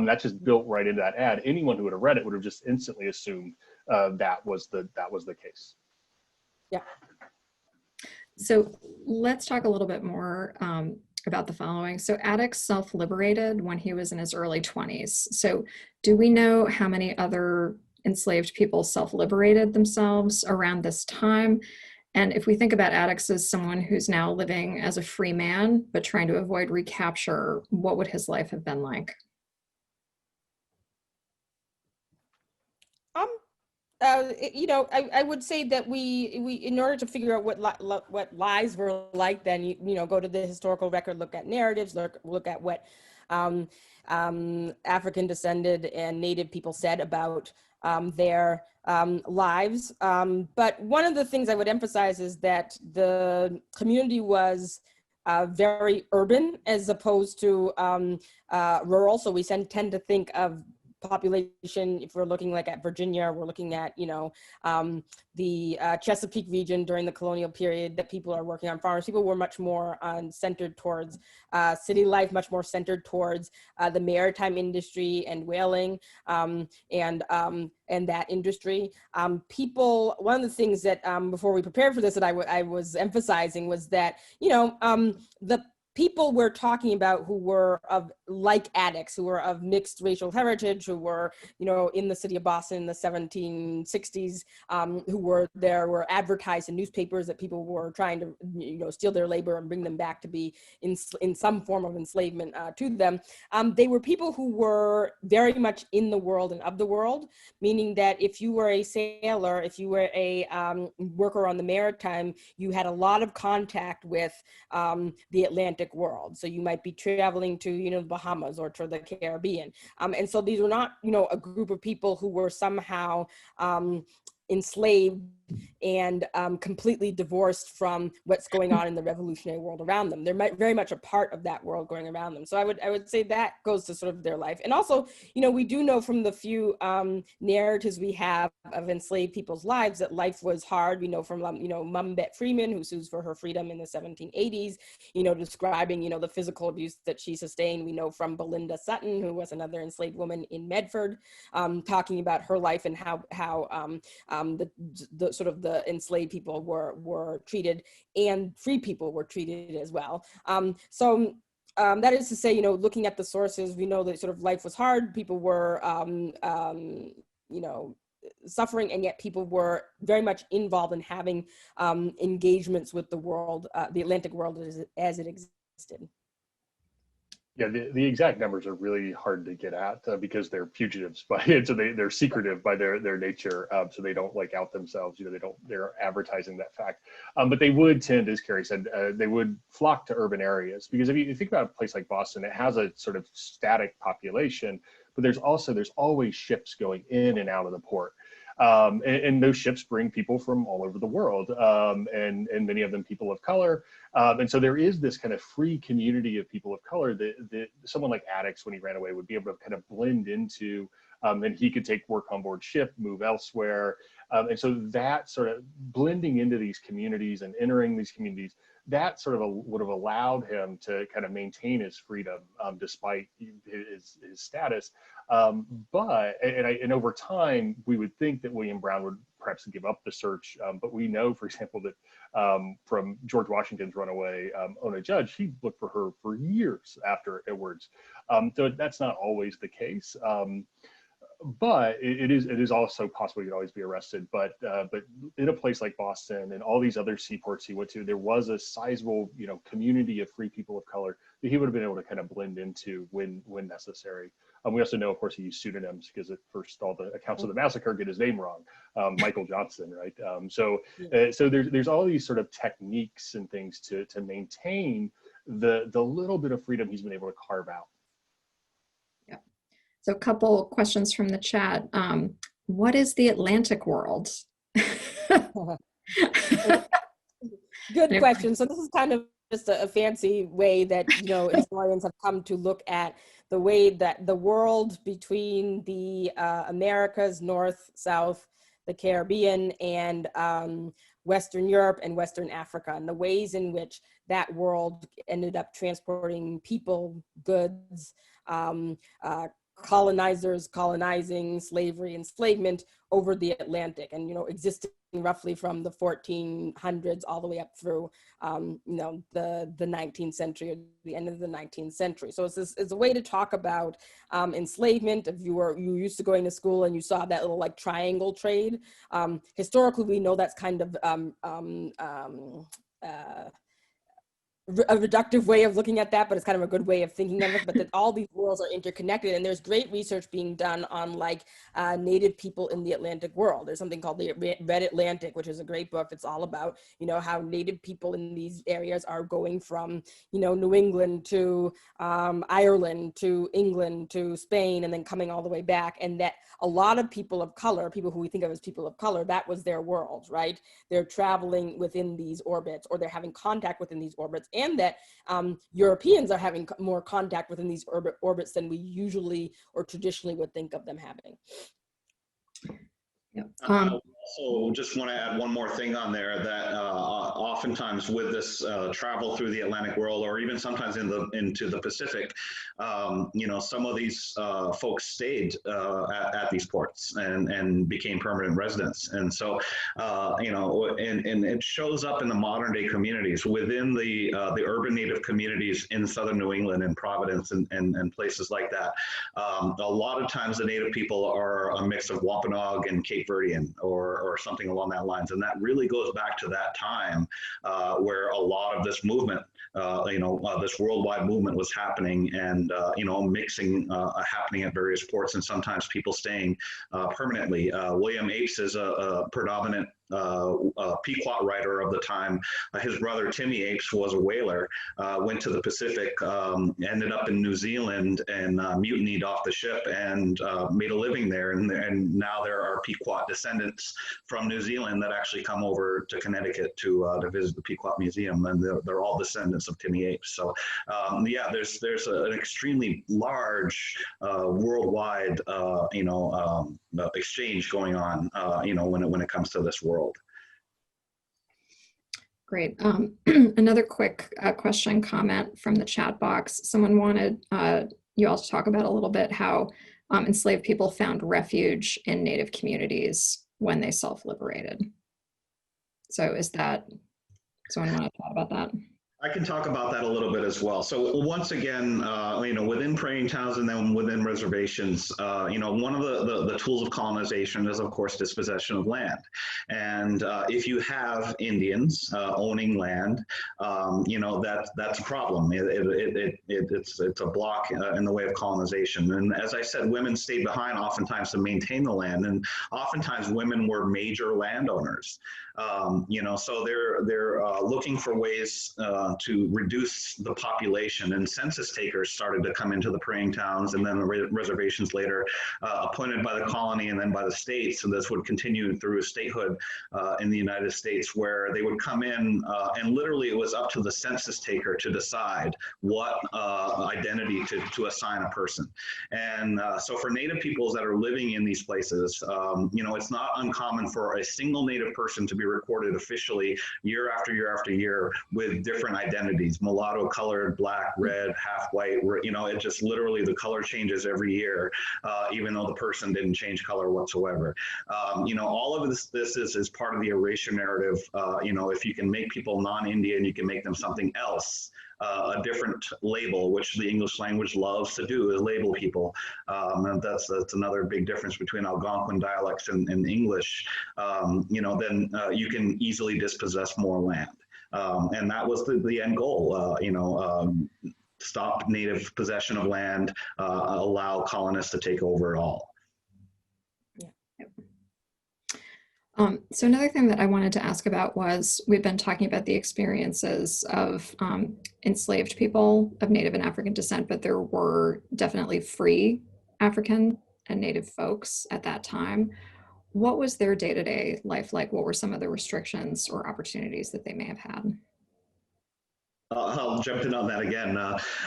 That just built right into that ad. Anyone who would have read it would have just instantly assumed that was the case. Yeah. So let's talk a little bit more about the following. So Addicts self-liberated when he was in his early 20s. So do we know how many other enslaved people self-liberated themselves around this time? And if we think about Addicts as someone who's now living as a free man, but trying to avoid recapture, what would his life have been like? I would say that we in order to figure out what lies were like, then you go to the historical record, look at narratives, look at what African descended and Native people said about their lives. But one of the things I would emphasize is that the community was very urban as opposed to rural. So we tend to think of population, if we're looking like at Virginia, we're looking at the Chesapeake region during the colonial period, that people are working on farms. People were much more centered towards city life, much more centered towards the maritime industry and whaling and that industry. People, one of the things that before we prepared for this that I was emphasizing was that the people we're talking about who were like Addicts, who were of mixed racial heritage, who were, in the city of Boston in the 1760s, who were advertised in newspapers that people were trying to, steal their labor and bring them back to be in some form of enslavement to them. They were people who were very much in the world and of the world, meaning that if you were a sailor, if you were a worker on the maritime, you had a lot of contact with the Atlantic world. So you might be traveling to, the Bahamas or to the Caribbean. And so these were not, a group of people who were somehow enslaved and completely divorced from what's going on in the revolutionary world around them. They're very much a part of that world going around them. So I would say that goes to sort of their life. And also, you know, we do know from the few narratives we have of enslaved people's lives that life was hard. We know from, you know, Mum Bet Freeman, who sues for her freedom in the 1780s, you know, describing, you know, the physical abuse that she sustained. We know from Belinda Sutton, who was another enslaved woman in Medford, talking about her life and how the sort of the enslaved people were treated, and free people were treated as well. That is to say, you know, looking at the sources, we know that sort of life was hard. People were, you know, suffering, and yet people were very much involved in having engagements with the world, the Atlantic world as it existed. Yeah, the exact numbers are really hard to get at because they're fugitives, so they're secretive by their nature. So they don't like out themselves. You know, they're advertising that fact. But they would tend, as Carrie said, they would flock to urban areas, because if you think about a place like Boston, it has a sort of static population, but there's always ships going in and out of the port. And those ships bring people from all over the world, and many of them people of color. And so there is this kind of free community of people of color that someone like Addicts, when he ran away, would be able to kind of blend into, and he could take work on board ship, move elsewhere. And so that sort of blending into these communities and entering these communities, that sort of would have allowed him to kind of maintain his freedom despite his status. But over time, we would think that William Brown would perhaps give up the search. But we know, for example, that from George Washington's runaway, Ona Judge, he looked for her for years after Edwards. So that's not always the case. But it is also possible you'd always be arrested. But in a place like Boston and all these other seaports he went to, there was a sizable, you know, community of free people of color that he would have been able to kind of blend into when necessary. We also know, of course, he used pseudonyms, because at first all the accounts of the massacre get his name wrong, Michael Johnson, right? So there's all these sort of techniques and things to maintain the little bit of freedom he's been able to carve out. So a couple questions from the chat. What is the Atlantic world? Good question. So this is kind of just a fancy way that, you know, historians have come to look at the way that the world between the Americas, North, South, the Caribbean, and Western Europe and Western Africa, and the ways in which that world ended up transporting people, goods, colonizers, colonizing, slavery, enslavement over the Atlantic, and, you know, existing roughly from the 1400s all the way up through, you know, the 19th century, or the end of the 19th century. So it's a way to talk about enslavement. If you used to going to school and you saw that little like triangle trade, historically we know that's kind of a reductive way of looking at that, but it's kind of a good way of thinking of it. But that all these worlds are interconnected, and there's great research being done on like Native people in the Atlantic world. There's something called the Red Atlantic, which is a great book that's all about, you know, how Native people in these areas are going from, you know, New England to Ireland to England to Spain, and then coming all the way back. And that a lot of people of color, people who we think of as people of color, that was their world, right? They're traveling within these orbits, or they're having contact within these orbits, and that Europeans are having more contact within these orbits than we usually or traditionally would think of them having. Yep. Also, just want to add one more thing on there, that oftentimes with this travel through the Atlantic world, or even sometimes into the Pacific, you know, some of these folks stayed at these ports and became permanent residents. And so, you know, and it shows up in the modern day communities within the urban Native communities in southern New England and Providence and places like that. A lot of times the Native people are a mix of Wampanoag and Cape Verdean, or something along that lines. And that really goes back to that time where a lot of this movement, you know, this worldwide movement was happening, and, you know, mixing happening at various ports, and sometimes people staying permanently. William Apes is a predominant Pequot writer of the time. His brother Timmy Apes was a whaler, went to the Pacific, ended up in New Zealand and mutinied off the ship and made a living there. And now there are Pequot descendants from New Zealand that actually come over to Connecticut to visit the Pequot Museum, and they're all descendants of Timmy Apes. So yeah, there's an extremely large worldwide exchange going on when it comes to this world. Great. Another quick question comment from the chat box. Someone wanted you all to talk about a little bit how enslaved people found refuge in Native communities when they self-liberated. So someone want to talk about that? I can talk about that a little bit as well. So once again, within praying towns and then within reservations, one of the tools of colonization is, of course, dispossession of land. And if you have Indians owning land, that's a problem. It's a block in the way of colonization. And as I said, women stayed behind oftentimes to maintain the land, and oftentimes women were major landowners. So they're looking for ways to reduce the population, and census takers started to come into the praying towns and then the reservations later, appointed by the colony and then by the states. And this would continue through statehood in the United States, where they would come in and literally it was up to the census taker to decide what identity to assign a person. And so for Native peoples that are living in these places, it's not uncommon for a single Native person to be recorded officially year after year after year with different identities: mulatto colored, black, red, half white. It just literally, the color changes every year, even though the person didn't change color whatsoever. All of this is part of the erasure narrative. If you can make people non-Indian, you can make them something else. A different label, which the English language loves to do, is label people. And that's another big difference between Algonquin dialects and English. Then you can easily dispossess more land. And that was the end goal, stop Native possession of land, allow colonists to take over it all. So another thing that I wanted to ask about was, we've been talking about the experiences of enslaved people of Native and African descent, but there were definitely free African and Native folks at that time. What was their day-to-day life like? What were some of the restrictions or opportunities that they may have had? I'll jump in on that again.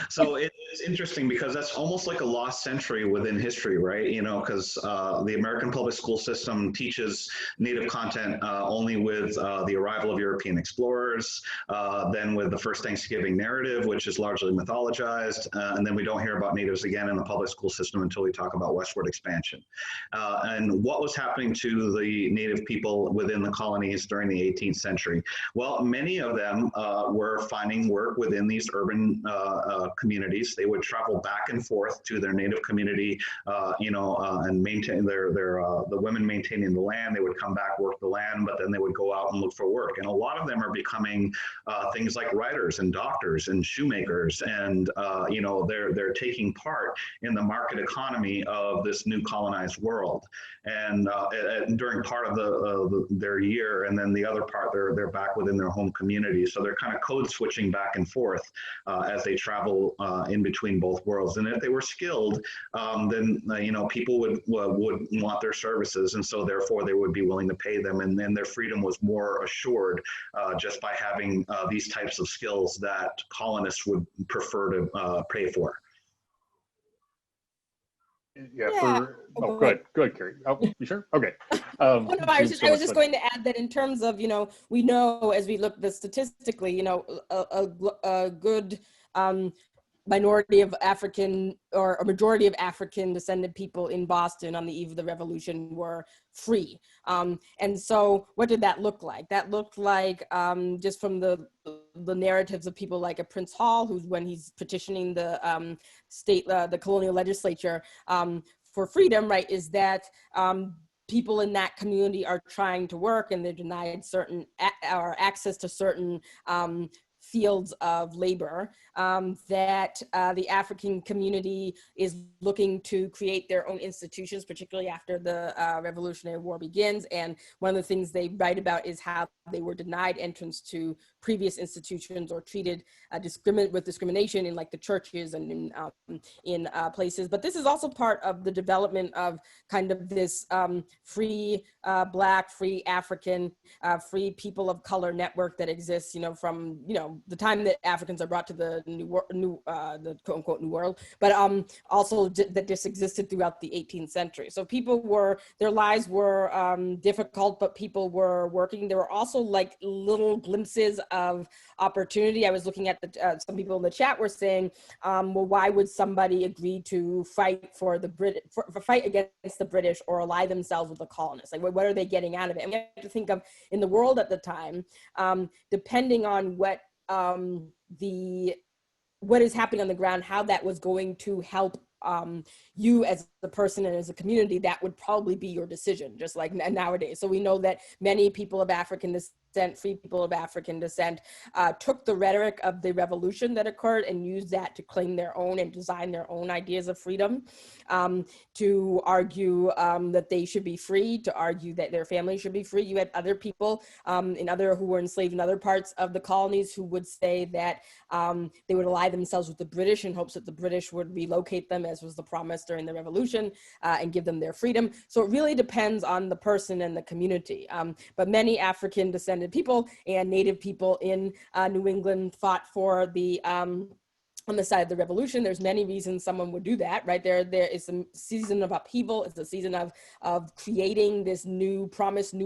So it's interesting because that's almost like a lost century within history, right? Because the American public school system teaches Native content only with the arrival of European explorers, then with the first Thanksgiving narrative, which is largely mythologized, and then we don't hear about Natives again in the public school system until we talk about westward expansion. And what was happening to the Native people within the colonies during the 18th century? Well, many of them were finding work within these urban communities. They would travel back and forth to their Native community, and maintain the women maintaining the land. They would come back, work the land, but then they would go out and look for work. And a lot of them are becoming things like writers and doctors and shoemakers, and they're taking part in the market economy of this new colonized world. And during part of their year, and then the other part, they're back within their home community. So they're kind of code switching back and forth as they travel in between both worlds. And if they were skilled, then people would want their services, and so therefore they would be willing to pay them, and then their freedom was more assured just by having these types of skills that colonists would prefer to pay for. Yeah. Go ahead, Carrie. Oh, you sure? Okay. I was just going to add that in terms of, we know as we look statistically, a good minority of African, or a majority of African descended people in Boston on the eve of the revolution were free. And so what did that look like? That looked like, just from the narratives of people like a Prince Hall, who's, when he's petitioning the the colonial legislature for freedom, right, is that people in that community are trying to work, and they're denied certain or access to certain fields of labor, that the African community is looking to create their own institutions, particularly after the Revolutionary War begins. And one of the things they write about is how they were denied entrance to previous institutions or treated with discrimination in like the churches and in places. But this is also part of the development of kind of this free Black, free African, free people of color network that exists, from the time that Africans are brought to the the quote unquote new world, but also that this existed throughout the 18th century. So their lives were difficult, but people were working. There were also like little glimpses of opportunity. I was looking at some people in the chat were saying, well, why would somebody agree to fight for fight against the British or ally themselves with the colonists? Like, what are they getting out of it? And we have to think of in the world at the time, depending on what is happening on the ground, how that was going to help you as a person and as a community, that would probably be your decision, just like nowadays. So we know that many people of African descent, free people of African descent, took the rhetoric of the revolution that occurred and used that to claim their own and design their own ideas of freedom, to argue that they should be free, to argue that their families should be free. You had other people who were enslaved in other parts of the colonies who would say that they would ally themselves with the British in hopes that the British would relocate them, as was the promise during the revolution, and give them their freedom. So it really depends on the person and the community. But many African descended people and Native people in New England fought for the on the side of the revolution. There's many reasons someone would do that, right? There is a season of upheaval. It's a season of creating this new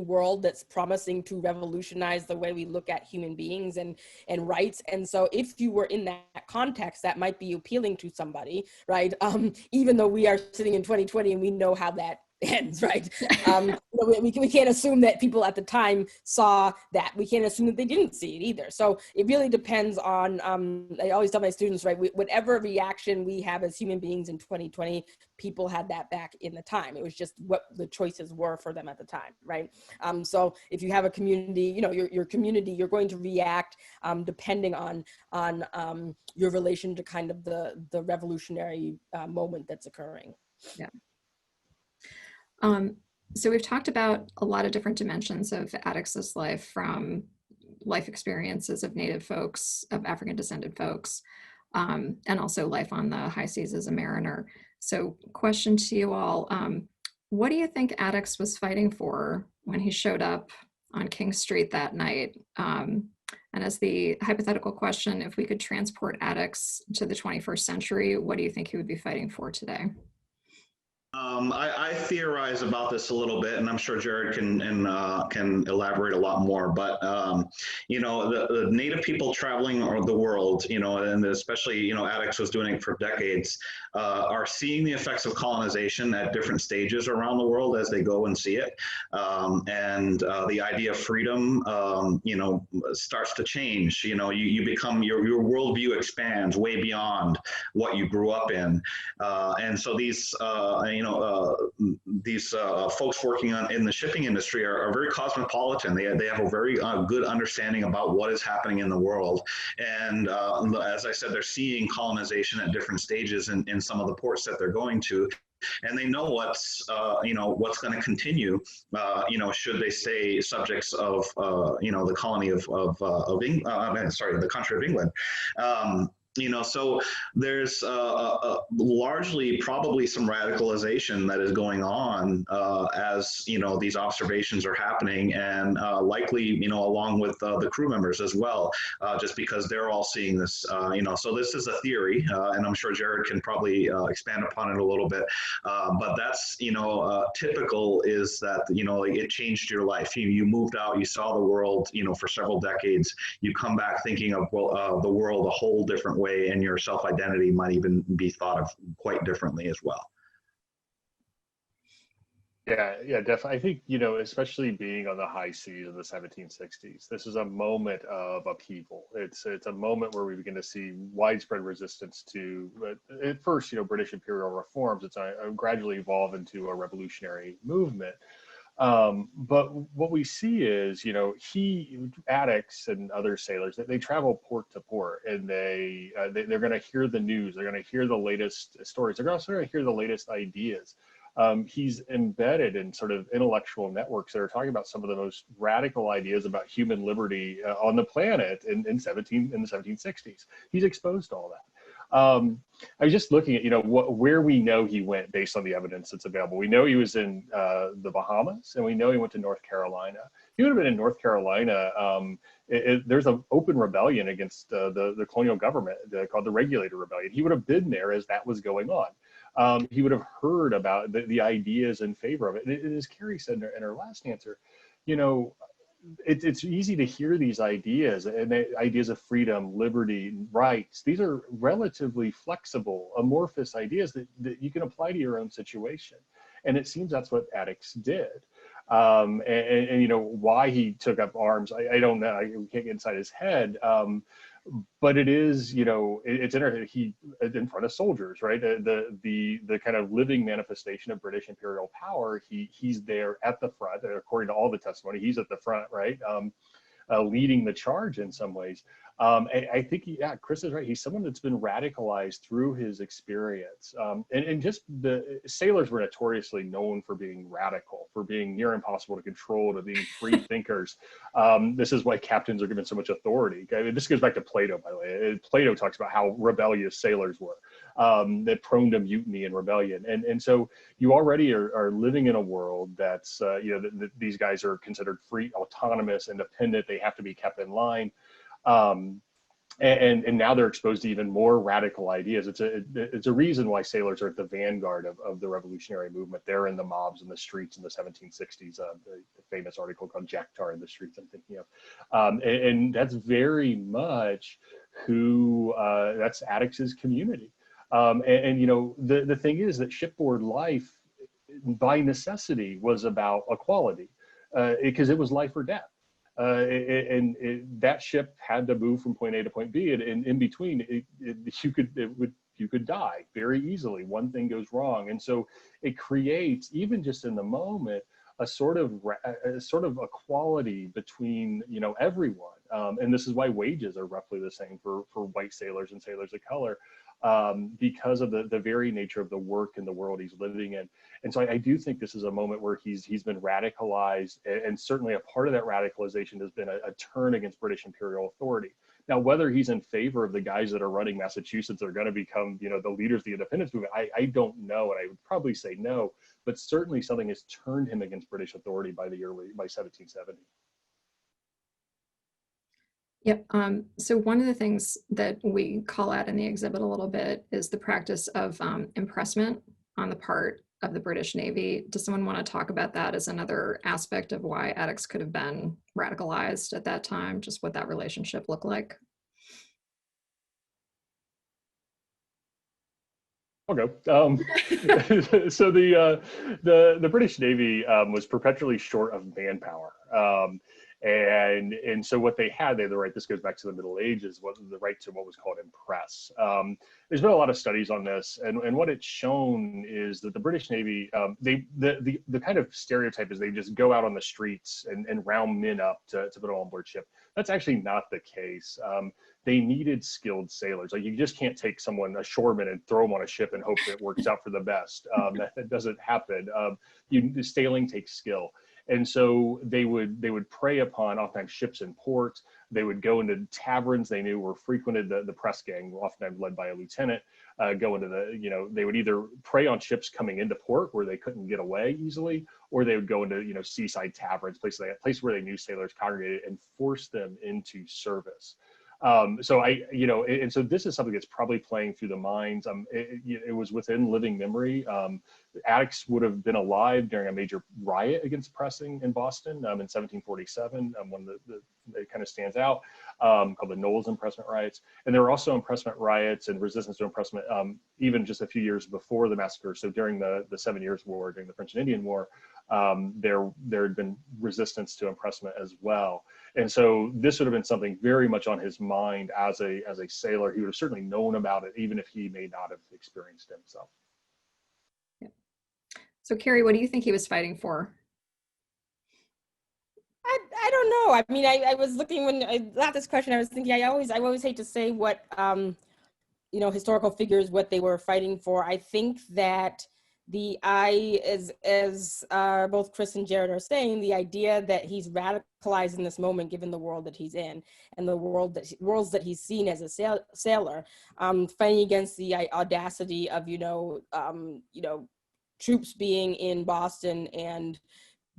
world that's promising to revolutionize the way we look at human beings and rights. And so if you were in that context, that might be appealing to somebody, right? Even though we are sitting in 2020 and we know how that ends, right? We can't assume that people at the time saw that. We can't assume that they didn't see it either. So it really depends on, I always tell my students, right, whatever reaction we have as human beings in 2020, people had that back in the time. It was just what the choices were for them at the time, right? So if you have a community, your community, you're going to react depending on your relation to kind of the revolutionary moment that's occurring. Yeah. So we've talked about a lot of different dimensions of Attucks's life, from life experiences of Native folks, of African descended folks, and also life on the high seas as a mariner. So question to you all, what do you think Attucks was fighting for when he showed up on King Street that night? And as the hypothetical question, if we could transport Attucks to the 21st century, what do you think he would be fighting for today? I theorize about this a little bit, and I'm sure Jared can elaborate a lot more. But the Native people traveling the world, and especially Attucks was doing it for decades, are seeing the effects of colonization at different stages around the world as they go and see it, and the idea of freedom, starts to change. You become your worldview expands way beyond what you grew up in, and so these folks working in the shipping industry are very cosmopolitan. They have a very good understanding about what is happening in the world. And as I said, they're seeing colonization at different stages in some of the ports that they're going to. And they know what's going to continue, should they stay subjects of, the colony of England, the country of England. So there's largely probably some radicalization that is going on as these observations are happening, and likely along with the crew members as well, just because they're all seeing this. So this is a theory, and I'm sure Jared can probably expand upon it a little bit. But that's typical, is that it changed your life. You moved out, you saw the world for several decades. You come back thinking of the world a whole different way, and your self-identity might even be thought of quite differently as well. Yeah, definitely. I think, especially being on the high seas of the 1760s, this is a moment of upheaval. It's a moment where we begin to see widespread resistance to, at first, British imperial reforms. It's gradually evolved into a revolutionary movement. But what we see is, Addicts and other sailors, they travel port to port, and they're going to hear the news. They're going to hear the latest stories. They're also going to hear the latest ideas. He's embedded in sort of intellectual networks that are talking about some of the most radical ideas about human liberty on the planet in the 1760s. He's exposed to all that. I was just looking at, where we know he went based on the evidence that's available. We know he was in the Bahamas, and we know he went to North Carolina. He would have been in North Carolina. There's an open rebellion against the colonial government called the Regulator Rebellion. He would have been there as that was going on. He would have heard about the ideas in favor of it. And as Carrie said in her last answer, it's easy to hear these ideas, and the ideas of freedom, liberty, rights. These are relatively flexible, amorphous ideas that you can apply to your own situation. And it seems that's what Addicts did. Why he took up arms, I don't know. We can't get inside his head. But it is, it's interesting. He in front of soldiers, right? The kind of living manifestation of British imperial power. He's there at the front, according to all the testimony. He's at the front, right? Leading the charge in some ways. I think, Chris is right. He's someone that's been radicalized through his experience. And just the sailors were notoriously known for being radical, for being near impossible to control, to being free thinkers. This is why captains are given so much authority. This goes back to Plato, by the way. Plato talks about how rebellious sailors were, that prone to mutiny and rebellion. And so you already are living in a world that's, these guys are considered free, autonomous, independent. They have to be kept in line. And now they're exposed to even more radical ideas. It's a reason why sailors are at the vanguard of the revolutionary movement. They're in the mobs in the streets in the 1760s. The famous article called "Jack Tar in the Streets" I'm thinking of, and that's very much who that's Attucks's community. The thing is that shipboard life, by necessity, was about equality, because it was life or death. That ship had to move from point A to point B, and in between, you could die very easily. One thing goes wrong, and so it creates, even just in the moment, a sort of equality between everyone. And this is why wages are roughly the same for white sailors and sailors of color, because of the very nature of the work and the world he's living in. And so I do think this is a moment where he's been radicalized, and certainly a part of that radicalization has been a turn against British imperial authority. Now, whether he's in favor of the guys that are running Massachusetts are going to become, the leaders of the independence movement, I don't know, and I would probably say no, but certainly something has turned him against British authority by 1770. Yep. So one of the things that we call out in the exhibit a little bit is the practice of impressment on the part of the British Navy. Does someone want to talk about that as another aspect of why Addicts could have been radicalized at that time, just what that relationship looked like? I'll go. So the British Navy was perpetually short of manpower. And so what they had the right, this goes back to the Middle Ages, was the right to what was called impress. There's been a lot of studies on this, and what it's shown is that the British Navy, the kind of stereotype is they just go out on the streets and round men up to put them on board ship. That's actually not the case. They needed skilled sailors. Like, you just can't take someone, a shoreman, and throw them on a ship and hope it works out for the best. That doesn't happen. Sailing takes skill. And so they would prey upon oftentimes ships in port. They would go into taverns they knew were frequented, the press gang, oftentimes led by a lieutenant, go into they would either prey on ships coming into port where they couldn't get away easily, or they would go into, seaside taverns, places where they knew sailors congregated, and force them into service. And so this is something that's probably playing through the minds. It was within living memory. Addicts would have been alive during a major riot against pressing in Boston in 1747. One that kind of stands out, called the Knowles impressment riots. And there were also impressment riots and resistance to impressment even just a few years before the massacre. So during the 7 Years' War, during the French and Indian War, there had been resistance to impressment as well. And so this would have been something very much on his mind as a sailor. He would have certainly known about it, even if he may not have experienced it himself. Yeah. So Carrie, what do you think he was fighting for? I don't know. I mean, I was looking when I got this question, I was thinking, I always hate to say what, you know, historical figures, what they were fighting for. I think that as both Chris and Jared are saying, the idea that he's radicalized in this moment, given the world that he's in and the worlds that he's seen as a sailor, fighting against the audacity of, you know, troops being in Boston and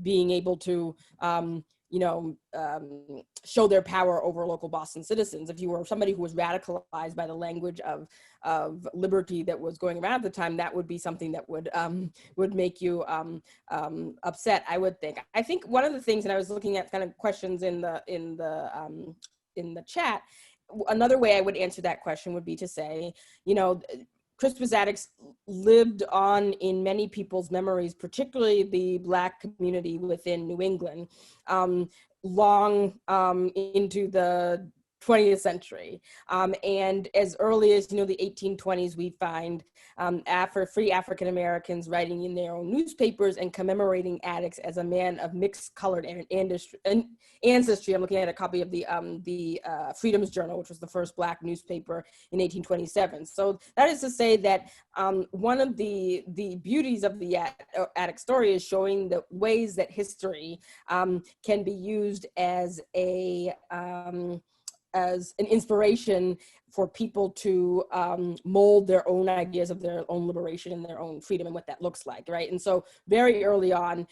being able to, show their power over local Boston citizens. If you were somebody who was radicalized by the language of liberty that was going around at the time, that would be something that would make you upset, I would think. I think one of the things, and I was looking at kind of questions in the chat, another way I would answer that question would be to say, you know, Crispus Attucks lived on in many people's memories, particularly the Black community within New England, long into the 20th century. And as early as, you know, the 1820s, we find free African Americans writing in their own newspapers and commemorating Attucks as a man of mixed colored ancestry. I'm looking at a copy of the Freedom's Journal, which was the first Black newspaper in 1827. So that is to say that one of the beauties of the Attucks story is showing the ways that history can be used as an inspiration for people to mold their own ideas of their own liberation and their own freedom and what that looks like, right? And so very early on,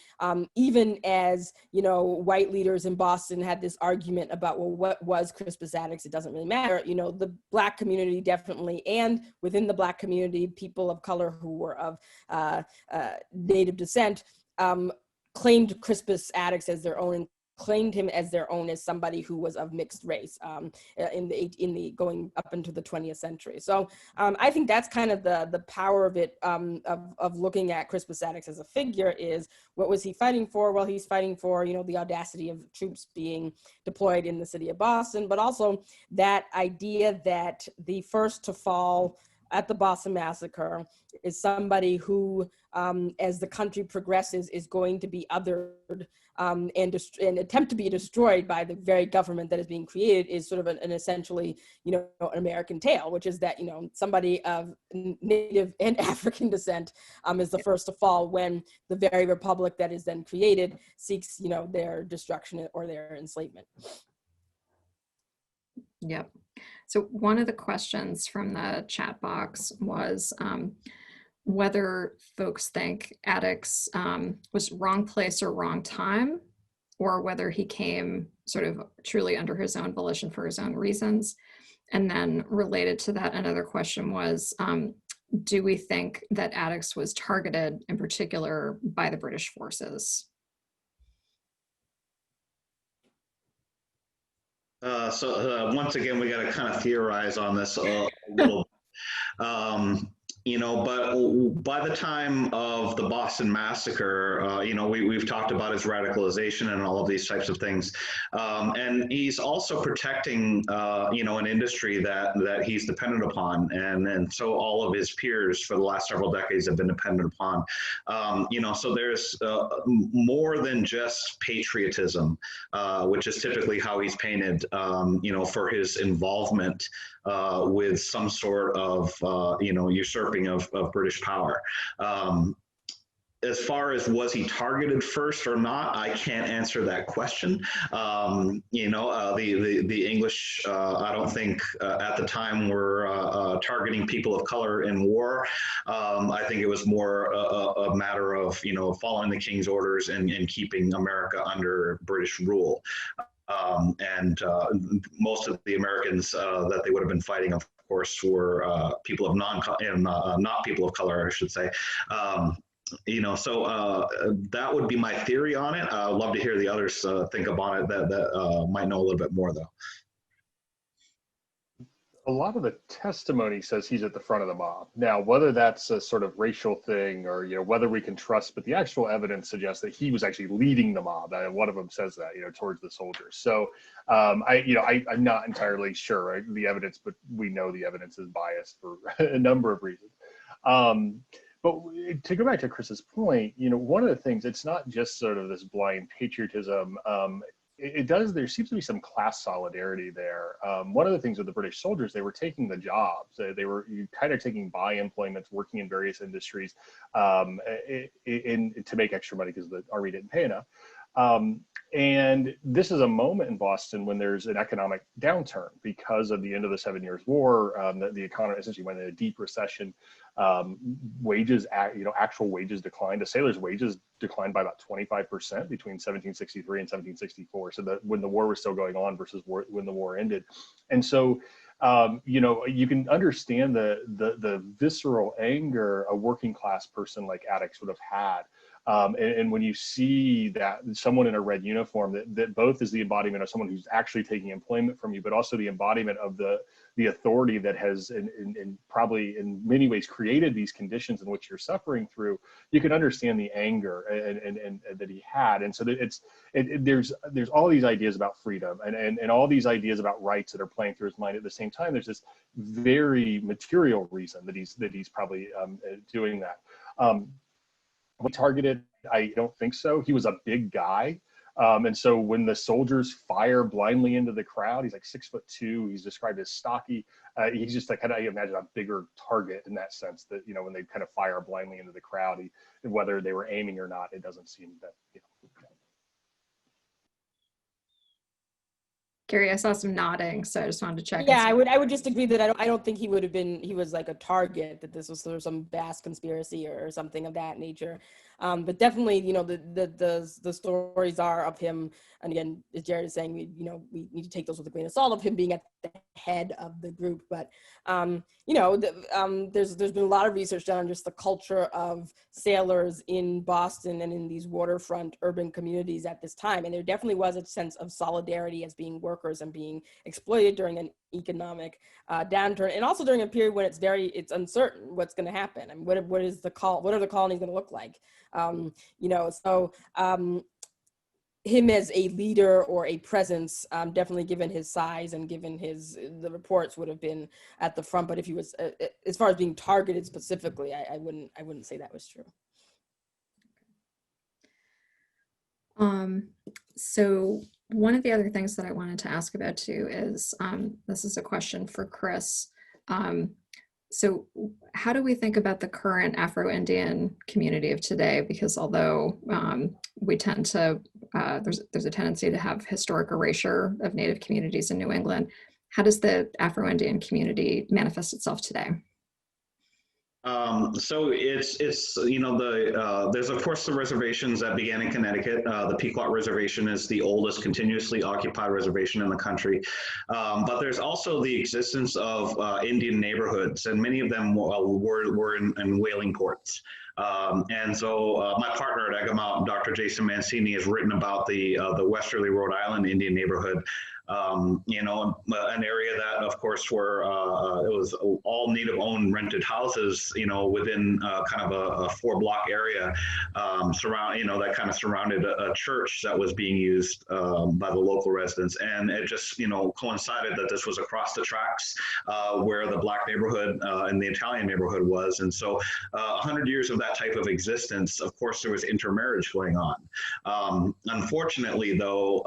even as, you know, white leaders in Boston had this argument about, well, what was Crispus Attucks? It doesn't really matter. You know, the Black community definitely, and within the Black community, people of color who were of Native descent claimed Crispus Attucks as their own, and claimed him as their own, as somebody who was of mixed race in the going up into the 20th century. So I think that's kind of the power of it, of looking at Crispus Attucks as a figure, is what was he fighting for? Well, he's fighting for, you know, the audacity of troops being deployed in the city of Boston, but also that idea that the first to fall at the Boston Massacre is somebody who, as the country progresses, is going to be othered and attempt to be destroyed by the very government that is being created, is sort of an essentially, you know, an American tale, which is that, you know, somebody of Native and African descent is the first to fall when the very republic that is then created seeks, you know, their destruction or their enslavement. Yep. So one of the questions from the chat box was whether folks think Attucks was wrong place or wrong time, or whether he came sort of truly under his own volition for his own reasons. And then related to that, another question was, do we think that Attucks was targeted in particular by the British forces? Once again, we got to kind of theorize on this a little. You know, but by the time of the Boston Massacre, you know, we've talked about his radicalization and all of these types of things. And he's also protecting, you know, an industry that he's dependent upon. And so all of his peers for the last several decades have been dependent upon. You know, so there's more than just patriotism, which is typically how he's painted, you know, for his involvement with some sort of, you know, usurping of British power. As far as was he targeted first or not, I can't answer that question. You know, the English, I don't think at the time were targeting people of color in war. I think it was more a matter of, you know, following the king's orders and keeping America under British rule. And most of the Americans that they would have been fighting, of course, were people of not people of color, I should say. You know, so that would be my theory on it. I'd love to hear the others think about it that might know a little bit more, though. A lot of the testimony says he's at the front of the mob. Now, whether that's a sort of racial thing or, you know, whether we can trust, but the actual evidence suggests that he was actually leading the mob. And one of them says that, you know, towards the soldiers. So I'm not entirely sure, right, the evidence, but we know the evidence is biased for a number of reasons. But to go back to Chris's point, you know, one of the things, it's not just sort of this blind patriotism. there seems to be some class solidarity there. One of the things with the British soldiers, they were taking the jobs. They were kind of taking by employments, working in various industries to make extra money because the army didn't pay enough. And this is a moment in Boston when there's an economic downturn because of the end of the 7 Years' War. The economy essentially went into a deep recession. Actual wages declined. The sailors' wages declined by about 25% between 1763 and 1764. So that when the war was still going on versus when the war ended, and so you can understand the visceral anger a working class person like Addicts would have had. And when you see that someone in a red uniform that both is the embodiment of someone who's actually taking employment from you, but also the embodiment of the authority that has in probably in many ways created these conditions in which you're suffering through, you can understand the anger and that he had. And so there's all these ideas about freedom and all these ideas about rights that are playing through his mind. At the same time, there's this very material reason that he's probably doing that. Targeted? I don't think so. He was a big guy. And so when the soldiers fire blindly into the crowd, he's like 6'2". He's described as stocky. He's just like, kind of, I imagine a bigger target in that sense that, when they kind of fire blindly into the crowd, whether they were aiming or not, it doesn't seem that, Carrie, I saw some nodding, so I just wanted to check. Yeah, I would just agree that I don't think he was like a target, that this was sort of some vast conspiracy or something of that nature. But definitely, the stories are of him, and again, as Jared is saying, we need to take those with a grain of salt, of him being at the head of the group. But there's been a lot of research done on just the culture of sailors in Boston and in these waterfront urban communities at this time, and there definitely was a sense of solidarity as being workers and being exploited during an economic downturn, and also during a period when it's uncertain what's going to happen and what are the colonies going to look like. Him as a leader or a presence, definitely given his size and given the reports would have been at the front. But if he was, as far as being targeted specifically, I wouldn't say that was true. So one of the other things that I wanted to ask about too is, this is a question for Chris. So how do we think about the current Afro-Indian community of today? Because although we tend to, there's a tendency to have historic erasure of Native communities in New England, how does the Afro-Indian community manifest itself today? So it's there's of course the reservations that began in Connecticut. The Pequot Reservation is the oldest continuously occupied reservation in the country, but there's also the existence of Indian neighborhoods, and many of them were in whaling ports. And so my partner at Eggamount, Dr. Jason Mancini, has written about the Westerly, Rhode Island Indian neighborhood. An area that, of course, where it was all native-owned rented houses, within kind of a 4-block area, that kind of surrounded a church that was being used by the local residents, and it just, coincided that this was across the tracks where the Black neighborhood and the Italian neighborhood was, and so 100 years of that type of existence. Of course, there was intermarriage going on. Unfortunately, though,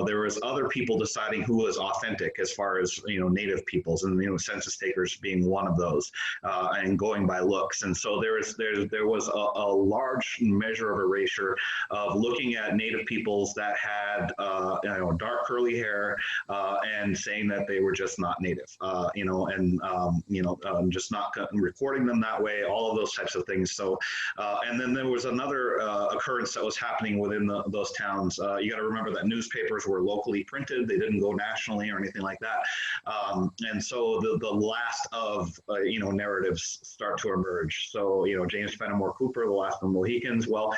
there was other people deciding who was authentic as far as native peoples, and census takers being one of those, and going by looks. And so there was a large measure of erasure of looking at native peoples that had dark curly hair, and saying that they were just not native, just not recording them that way, all of those types of things. So and then there was another occurrence that was happening within those towns. You got to remember that newspapers were locally printed; they didn't go nationally or anything like that. And so the last of narratives start to emerge. So James Fenimore Cooper, the last of the Mohicans. Well,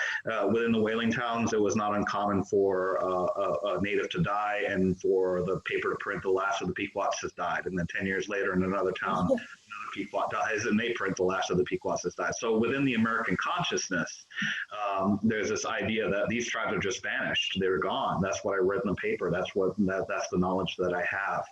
within the whaling towns, it was not uncommon for a native to die and for the paper to print the last of the Pequots has died. And then 10 years later, in another town, another Pequot dies, and they print the last of the Pequots has died. So within the American consciousness, there's this idea that these tribes are just vanished; they're gone. That's what I read in the paper. That's the knowledge that I have.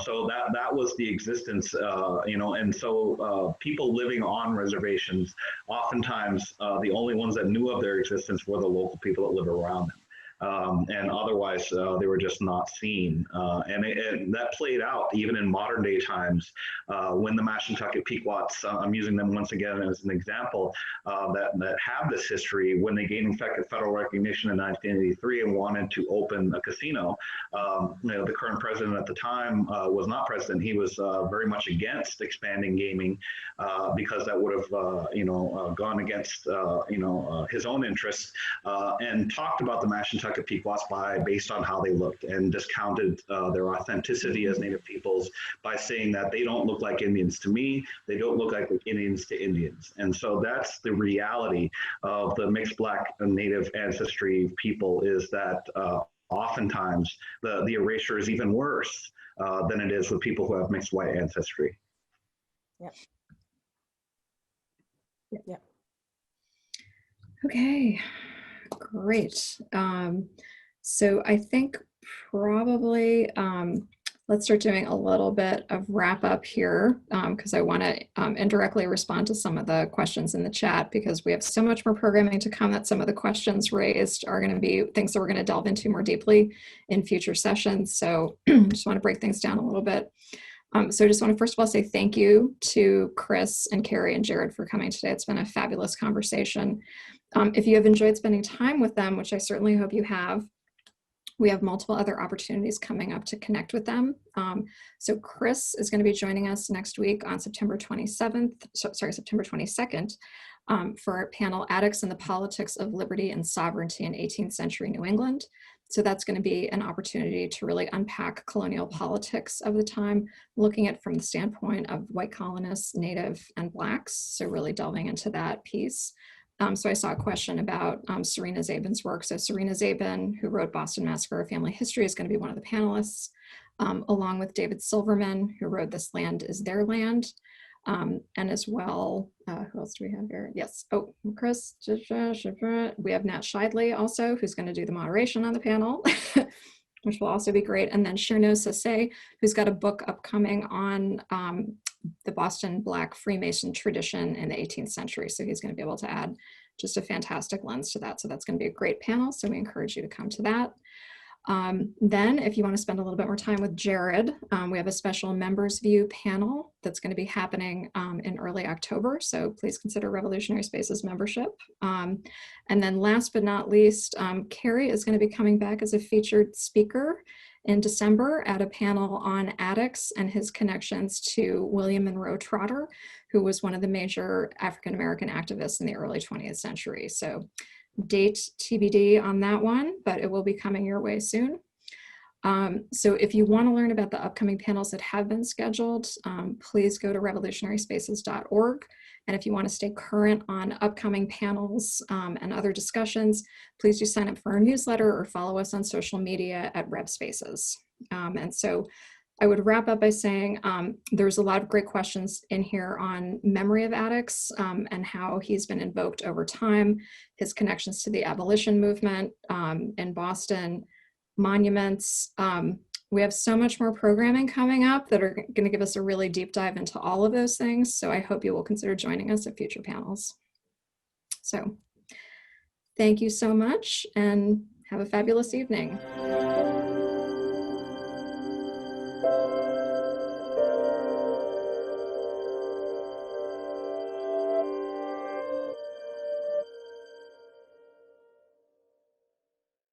So that was the existence. And so people living on reservations, oftentimes the only ones that knew of their existence were the local people that live around them. and otherwise they were just not seen. And that played out even in modern day times when the Mashantucket Pequots, I'm using them once again as an example, that have this history. When they gained effective federal recognition in 1983 and wanted to open a casino, the current president at the time was not president. He was very much against expanding gaming because that would have gone against his own interests, and talked about the Mashantucket Pequots based on how they looked, and discounted their authenticity as Native peoples by saying that they don't look like Indians to me, they don't look like Indians to Indians. And so that's the reality of the mixed Black and Native ancestry people, is that oftentimes the erasure is even worse than it is with people who have mixed white ancestry. Yep. Yep. Okay, great. So I think probably let's start doing a little bit of wrap up here, because I want to indirectly respond to some of the questions in the chat, because we have so much more programming to come that some of the questions raised are going to be things that we're going to delve into more deeply in future sessions. So just want to break things down a little bit. So I just want to first of all say thank you to Chris and Carrie and Jared for coming today. It's been a fabulous conversation. If you have enjoyed spending time with them, which I certainly hope you have, we have multiple other opportunities coming up to connect with them. So Chris is going to be joining us next week on September 22nd, for our panel, Addicts and the Politics of Liberty and Sovereignty in 18th Century New England. So that's going to be an opportunity to really unpack colonial politics of the time, looking at from the standpoint of white colonists, Native, and Blacks. So really delving into that piece. So I saw a question about Serena Zabin's work. So Serena Zabin, who wrote Boston Massacre, A Family History, is going to be one of the panelists, along with David Silverman, who wrote This Land is Their Land. And as well, who else do we have here? Yes, oh, Chris, we have Nat Shidley also, who's going to do the moderation on the panel, which will also be great. And then Cherno Sase, who's got a book upcoming on the Boston Black Freemason tradition in the 18th century. So he's going to be able to add just a fantastic lens to that. So that's going to be a great panel. So we encourage you to come to that. Then if you want to spend a little bit more time with Jared, we have a special members view panel that's going to be happening in early October. So please consider Revolutionary Spaces membership. And then last but not least, Carrie is going to be coming back as a featured speaker in December at a panel on Addicts and his connections to William Monroe Trotter, who was one of the major African-American activists in the early 20th century. So date TBD on that one, but it will be coming your way soon. So if you want to learn about the upcoming panels that have been scheduled, please go to revolutionaryspaces.org. And if you want to stay current on upcoming panels and other discussions, please do sign up for our newsletter or follow us on social media at RevSpaces. And so I would wrap up by saying there's a lot of great questions in here on memory of Addicts and how he's been invoked over time, his connections to the abolition movement in Boston, monuments. We have so much more programming coming up that are going to give us a really deep dive into all of those things. So I hope you will consider joining us at future panels. So thank you so much and have a fabulous evening.